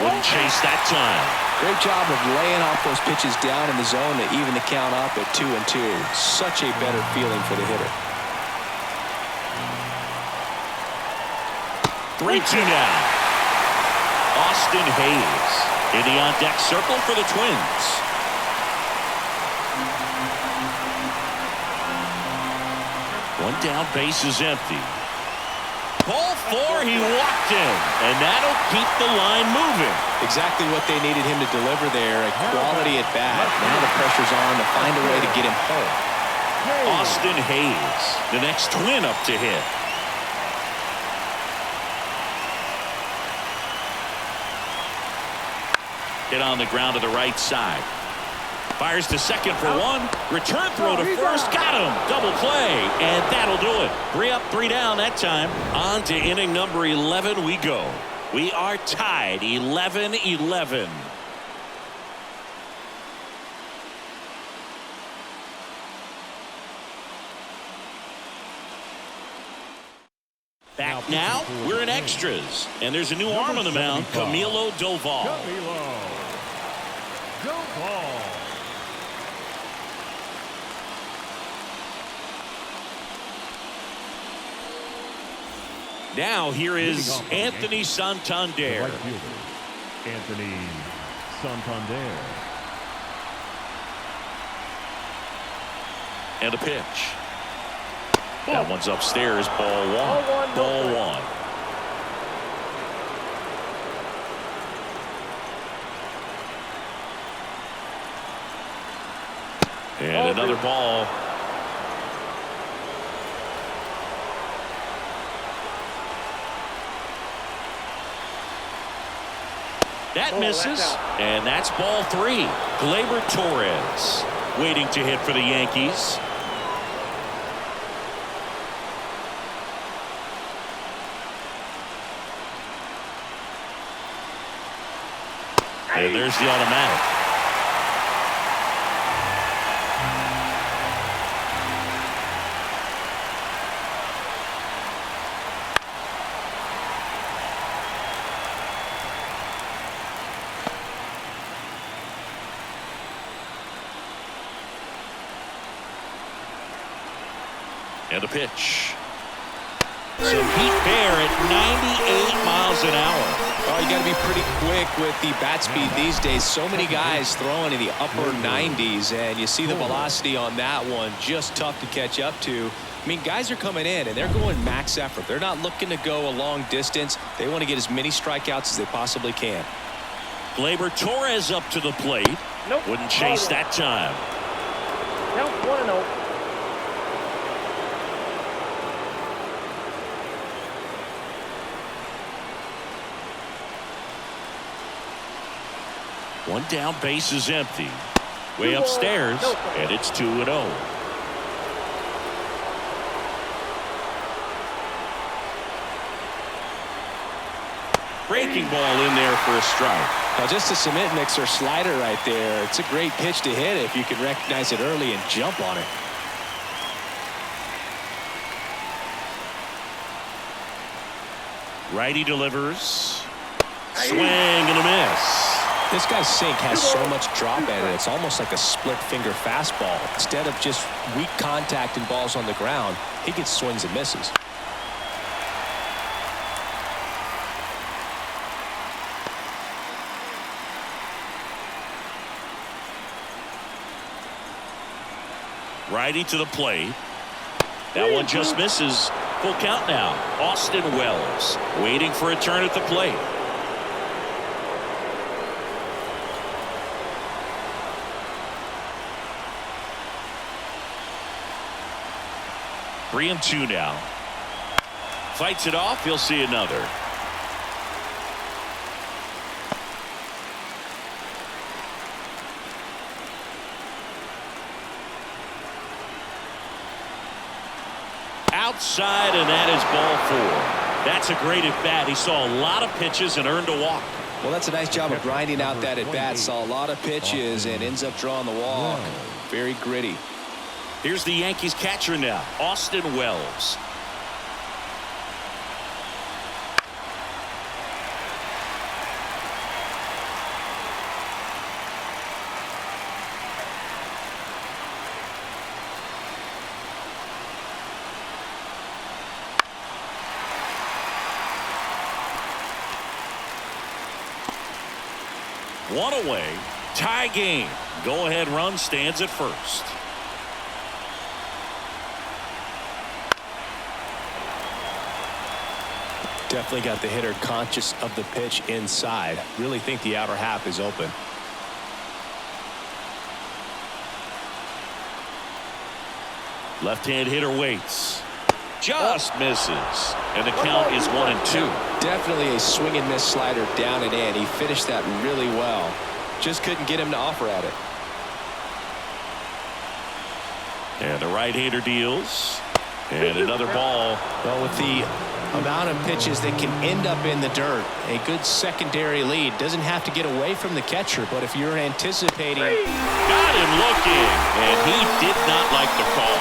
Wouldn't chase that time. Great job of laying off those pitches down in the zone to even the count up at 2-2. Such a better feeling for the hitter. 3-2 now. Austin Hayes in the on-deck circle for the Twins. One down, base is empty. Ball 4, he walked in, and that'll keep the line moving. Exactly what they needed him to deliver there, a quality at bat. Now the pressure's on to find a way to get him home. Austin Hayes, the next Twin up to hit. Hit on the ground to the right side. Fires to second for 1. Return throw to first. Got him. Double play. And that'll do it. 3 up, 3 down that time. On to inning number 11 we go. We are tied 11-11. Back now, we're in extras. And there's a new arm on the mound, Camilo Doval. Now here is Anthony The Santander. right fielder, Anthony Santander. And a pitch. That one's upstairs. Ball one. Ball one. And another ball. That misses, and that's ball three. Gleyber Torres waiting to hit for the Yankees. And there's the automatic. And a pitch. Some heat there at 98 miles an hour. Oh, you got to be pretty quick with the bat speed these days. So many guys throwing in the upper 90s, and you see the velocity on that one. Just tough to catch up to. I mean, guys are coming in, and they're going max effort. They're not looking to go a long distance. They want to get as many strikeouts as they possibly can. Gleyber Torres up to the plate. Nope. Wouldn't chase that time. Count 1-0. One down, base is empty. Way upstairs, and it's 2-0. Breaking ball in there for a strike. Now, just a cement mixer slider right there. It's a great pitch to hit if you can recognize it early and jump on it. Righty delivers. Swing and a miss. This guy's sink has so much drop in it. It's almost like a split finger fastball. Instead of just weak contact and balls on the ground, he gets swings and misses. Righty to the plate. That one just misses. Full count now. Austin Wells waiting for a turn at the plate. Three and two now. Fights it off. He'll see another. Outside, and that is ball four. That's a great at bat. He saw a lot of pitches and earned a walk. Well, that's a nice job of grinding out that at bat. Saw a lot of pitches and ends up drawing the walk. Very gritty. Here's the Yankees catcher now, Austin Wells. One away, tie game. Go-ahead run stands at first. Definitely got the hitter conscious of the pitch inside. Really think the outer half is open. Left-hand hitter waits. Just misses. And the count is 1-2. Definitely a swing and miss slider down and in. He finished that really well. Just couldn't get him to offer at it. And the right-hander deals. And another ball. Well, with the amount of pitches that can end up in the dirt, a good secondary lead. Doesn't have to get away from the catcher, but if you're anticipating. Got him looking, and he did not like the call.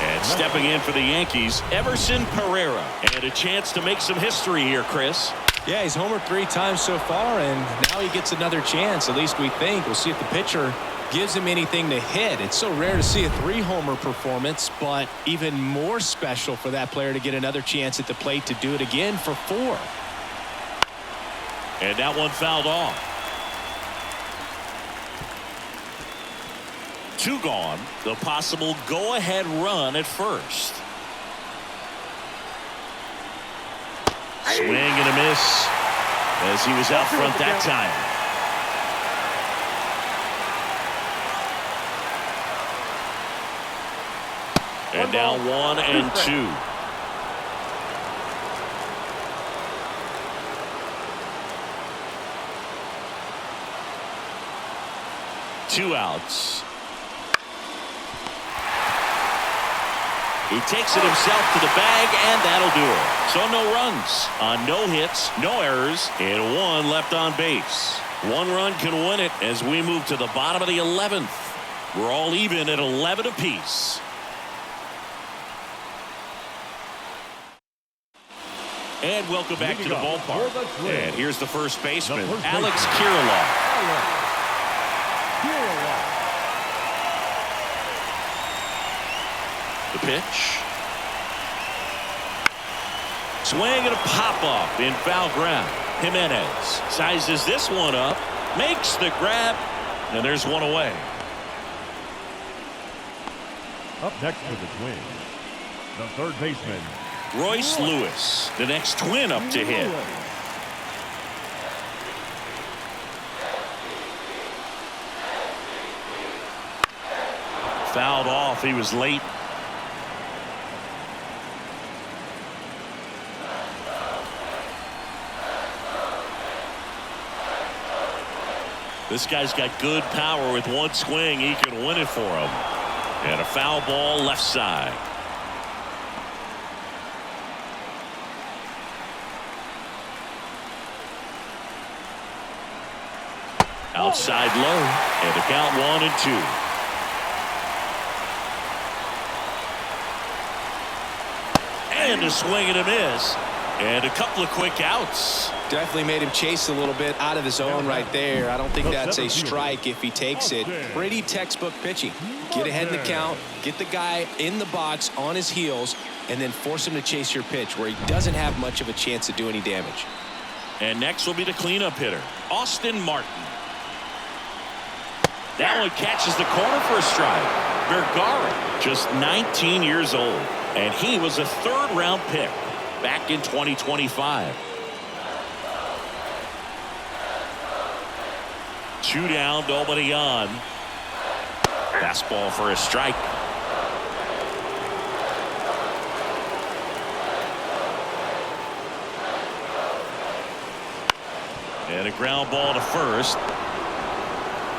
And stepping in for the Yankees, Everson Pereira. And a chance to make some history here, Chris. Yeah, he's homered 3 times so far, and now he gets another chance. At least we think. We'll see if the pitcher gives him anything to hit. It's so rare to see a 3-homer performance, but even more special for that player to get another chance at the plate to do it again for 4. And that one fouled off. 2 gone. The possible go-ahead run at first. Swing and a miss as he was out front that time. And now 1-2. Two outs. He takes it himself to the bag, and that'll do it. So no runs on no hits, no errors, and 1 left on base. 1 run can win it as we move to the bottom of the 11th. We're all even at 11 apiece. And welcome back to the ballpark. And here's the first baseman, Alex Kirilloff. The pitch. Swing and a pop-up in foul ground. Jimenez sizes this one up, makes the grab, and there's 1 away. Up next for the Twins, the third baseman, Royce Lewis, the next Twin up to hit. Fouled off. He was late. This guy's got good power. With 1 swing, he can win it for him. And a foul ball left side. Outside low, and the count 1-2. And a swing and a miss. And a couple of quick outs. Definitely made him chase a little bit out of the zone right there. I don't think that's a strike if he takes it. Pretty textbook pitching. Get ahead in the count, get the guy in the box on his heels, and then force him to chase your pitch where he doesn't have much of a chance to do any damage. And next will be the cleanup hitter, Austin Martin. That one catches the corner for a strike. Vergara, just 19 years old, and he was a 3rd-round pick back in 2025. 2 down, nobody on. Fastball for a strike. And a ground ball to first.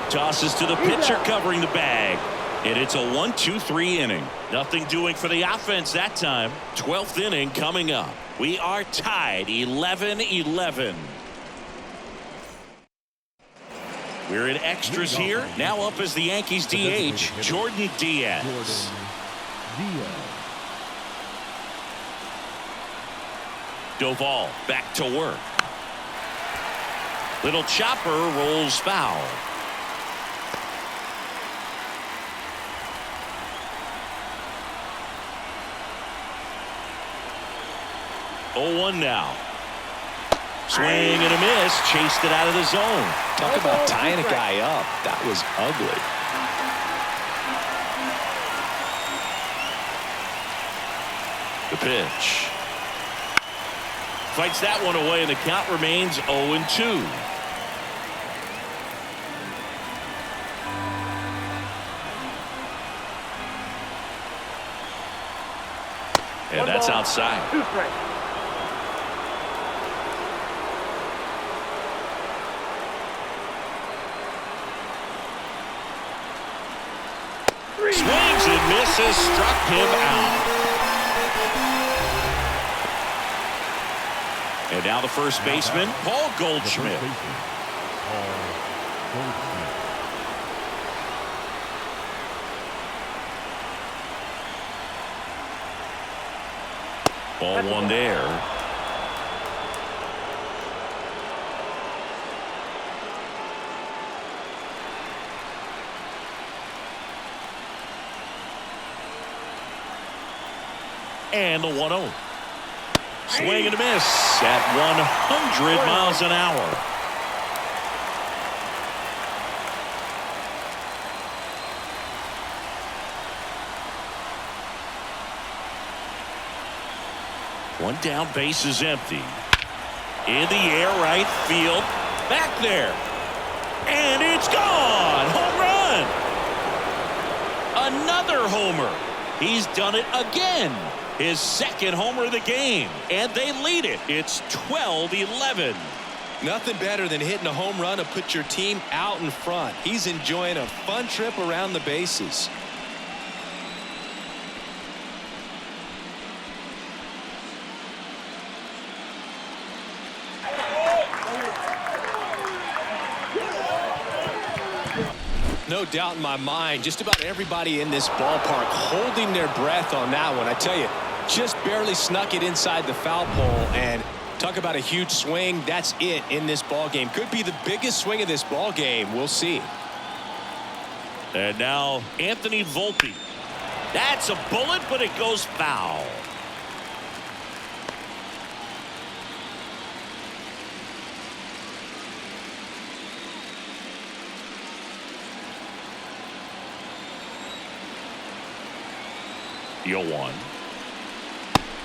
Tosses to the pitcher covering the bag. And it's a 1-2-3 inning. Nothing doing for the offense that time. 12th inning coming up. We are tied 11-11. We're in extras here. Now up as the Yankees DH, Jordan Diaz. Doval back to work. Little chopper rolls foul. Oh, 1 now. Swing and a miss. Chased it out of the zone. Talk about tying a guy up. That was ugly. The pitch. Fights that one away, and the count remains 0-2. And that's outside. 2 strikes. Swings and misses, struck him out. And now the first baseman, Paul Goldschmidt. Ball 1 there. And the 1-0. Swing and a miss at 100 miles an hour. One down, base is empty. In the air, right field. Back there. And it's gone. Home run. Another homer. He's done it again. His second homer of the game. And they lead it. It's 12-11. Nothing better than hitting a home run to put your team out in front. He's enjoying a fun trip around the bases. No doubt in my mind, just about everybody in this ballpark holding their breath on that one. I tell you, just barely snuck it inside the foul pole, and talk about a huge swing. That's it in this ball game. Could be the biggest swing of this ball game. We'll see. And now Anthony Volpe. That's a bullet, but it goes foul. Yo one.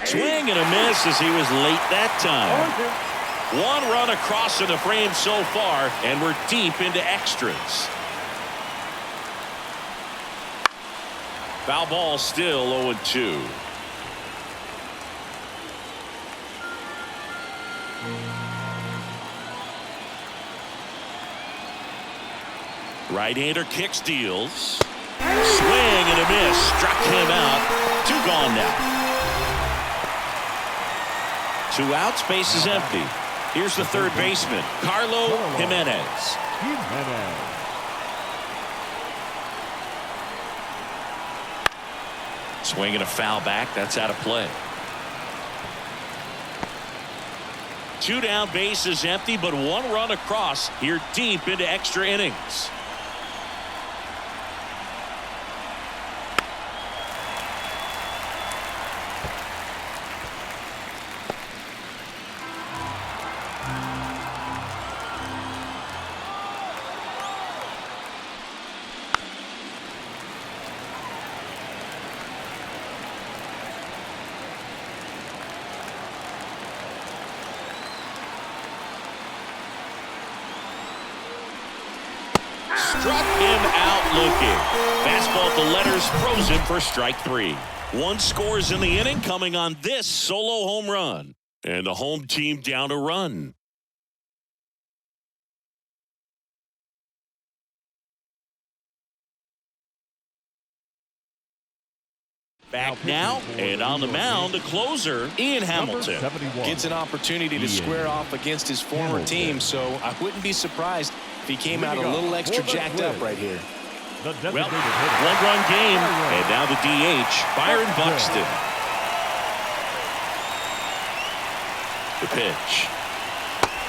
Swing and a miss as he was late that time. One run across in the frame so far, and we're deep into extras. Foul ball still 0-2. Right-hander kicks, deals. Swing and a miss. Struck him out. 2 gone now. 2 outs. Base is empty. Here's the third baseman, Carlo Jimenez. Swing and a foul back. That's out of play. 2 down. Base is empty, but 1 run across here deep into extra innings. Struck him out looking. Fastball at the letters, throws him for strike 3. 1 scores in the inning, coming on this solo home run. And the home team down a run. Back now, and on the mound, the closer, Ian Hamilton. Gets an opportunity to square off against his former team, so I wouldn't be surprised if he came out a little extra jacked up right here. Well, 1-run game, and now the DH, Byron Buxton. The pitch.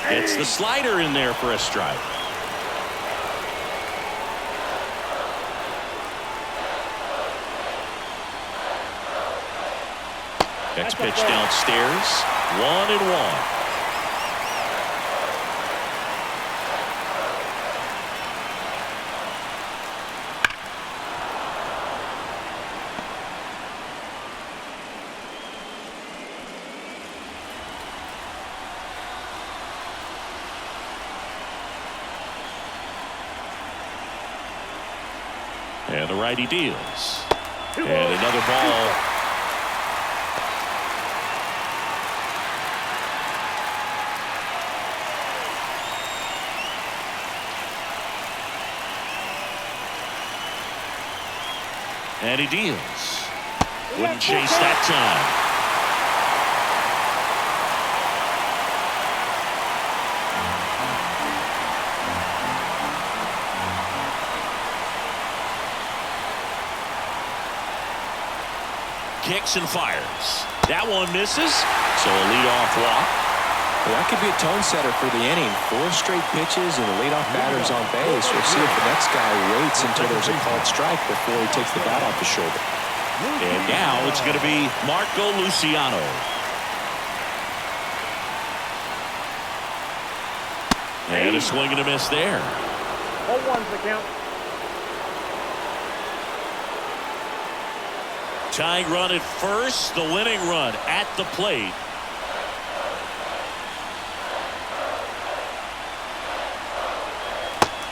It's the slider in there for a strike. Next pitch downstairs. 1-1. And the righty deals. And another ball. And he deals. Wouldn't chase that time. Kicks and fires. That one misses. So a leadoff walk. Well, that could be a tone setter for the inning. 4 straight pitches and the leadoff batter's on base. We'll see if the next guy waits until there's a called strike before he takes the bat off his shoulder. And now it's going to be Marco Luciano. And a swing and a miss there. 0-1's the count. Tying run at first, the winning run at the plate.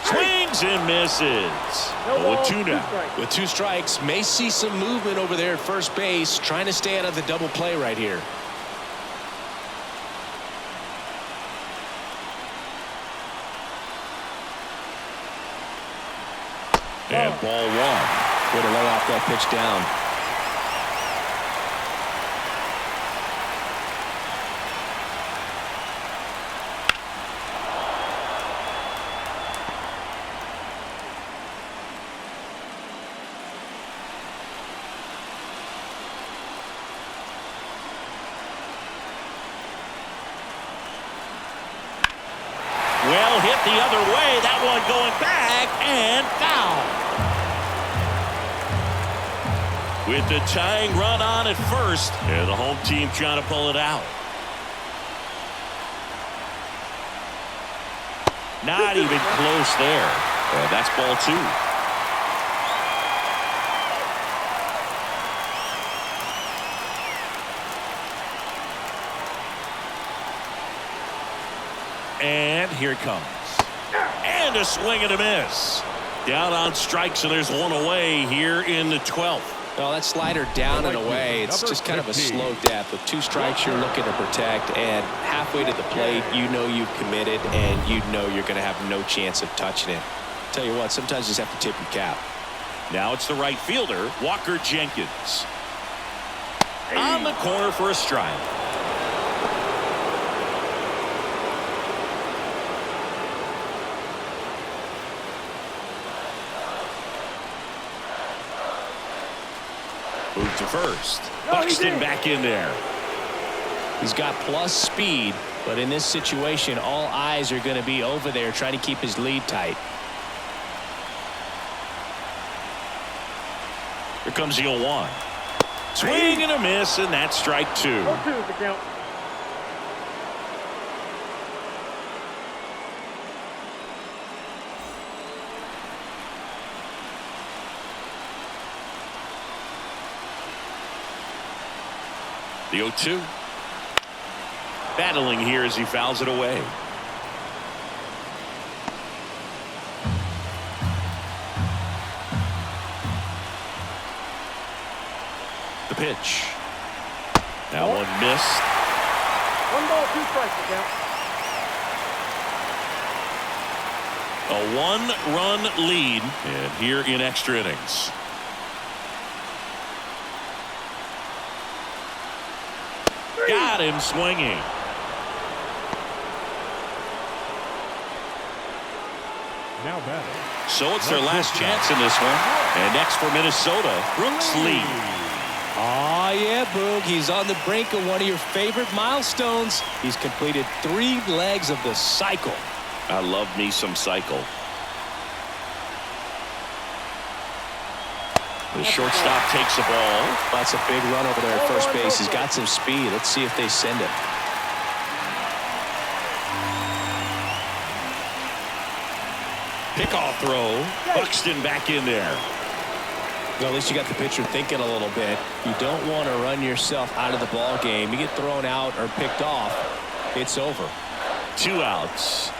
Swings and misses. No 0-2 now. With 2 strikes, may see some movement over there at first base, trying to stay out of the double play right here. And ball 1. Way to lay off that pitch down. Well, hit the other way. That one going back and foul. With the tying run on at first, and the home team trying to pull it out. Not even close there. And that's ball 2. And here it comes. And a swing and a miss. Down on strikes, and there's one away here in the 12th. Well, that slider down and away, it's just kind of a slow death. With 2 strikes, you're looking to protect, and halfway to the plate, you know you've committed, and you know you're going to have no chance of touching it. Tell you what, sometimes you just have to tip your cap. Now it's the right fielder, Walker Jenkins. On the corner for a strike. Move to first. Buxton back in there. He's got plus speed, but in this situation, all eyes are going to be over there trying to keep his lead tight. Here comes the 0-1. Swing and a miss, and that's strike 2. 0-2's the count. The 0-2. Battling here as he fouls it away. The pitch. Now one missed. 1 ball, 2 strikes the count. A 1-run lead, and here in extra innings. Got him swinging. Now batting. So it's their last chance in this one. And next for Minnesota, Brooks Lee. Oh, yeah, Boog. He's on the brink of one of your favorite milestones. He's completed 3 legs of the cycle. I love me some cycle. The shortstop takes the ball. That's a big run over there at first base. He's got some speed. Let's see if they send it. Pickoff throw. Buxton back in there. Well, at least you got the pitcher thinking a little bit. You don't want to run yourself out of the ball game. You get thrown out or picked off, it's over. 2 outs.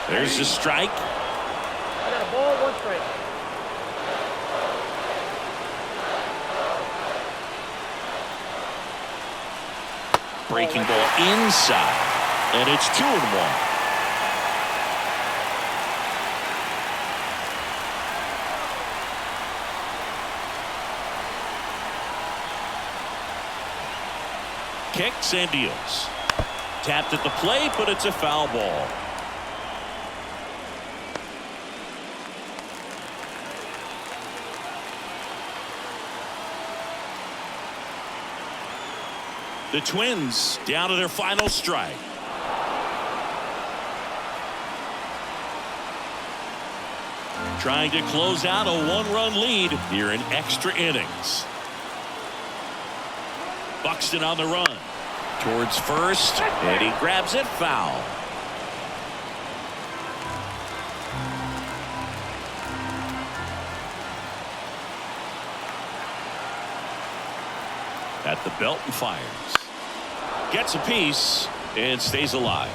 There's the strike. I got a ball, 1 strike. Breaking ball inside. And it's 2-1. Kicks and deals. Tapped at the plate, but it's a foul ball. The Twins down to their final strike. Trying to close out a 1-run lead here in extra innings. Buxton on the run. Towards first, and he grabs it, foul. At the belt and fires. Gets a piece and stays alive.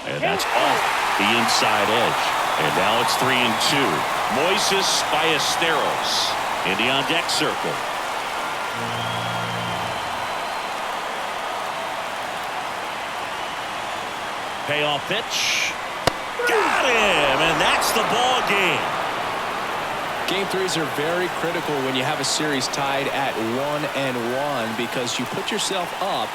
And that's off the inside edge. And now it's 3-2. Moises Ballesteros in the on-deck circle. Payoff pitch. Got him, and that's the ball game. Game threes are very critical when you have a series tied at 1-1 because you put yourself up.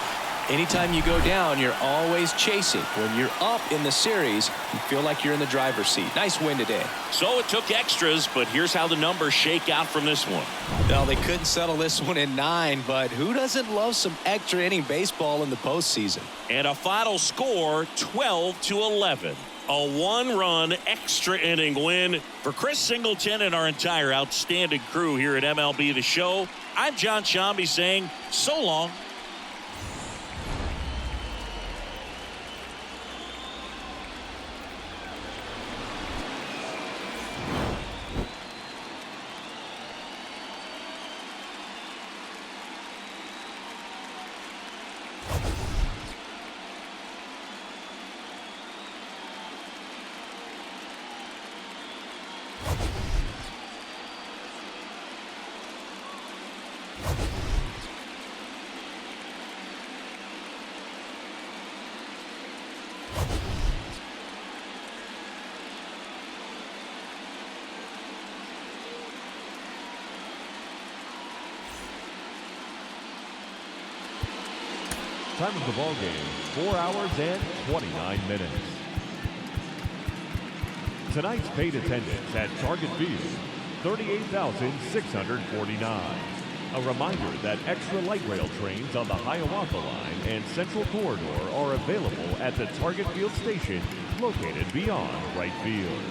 Anytime you go down, you're always chasing. When you're up in the series, you feel like you're in the driver's seat. Nice win today. So it took extras, but here's how the numbers shake out from this one. Well, they couldn't settle this one in 9, but who doesn't love some extra inning baseball in the postseason? And a final score, 12-11. A one-run extra inning win for Chris Singleton and our entire outstanding crew here at MLB The Show. I'm John Shambi saying so long. Time of the ball game, 4 hours and 29 minutes. Tonight's paid attendance at Target Field, 38,649. A reminder that extra light rail trains on the Hiawatha Line and Central Corridor are available at the Target Field station located beyond right field.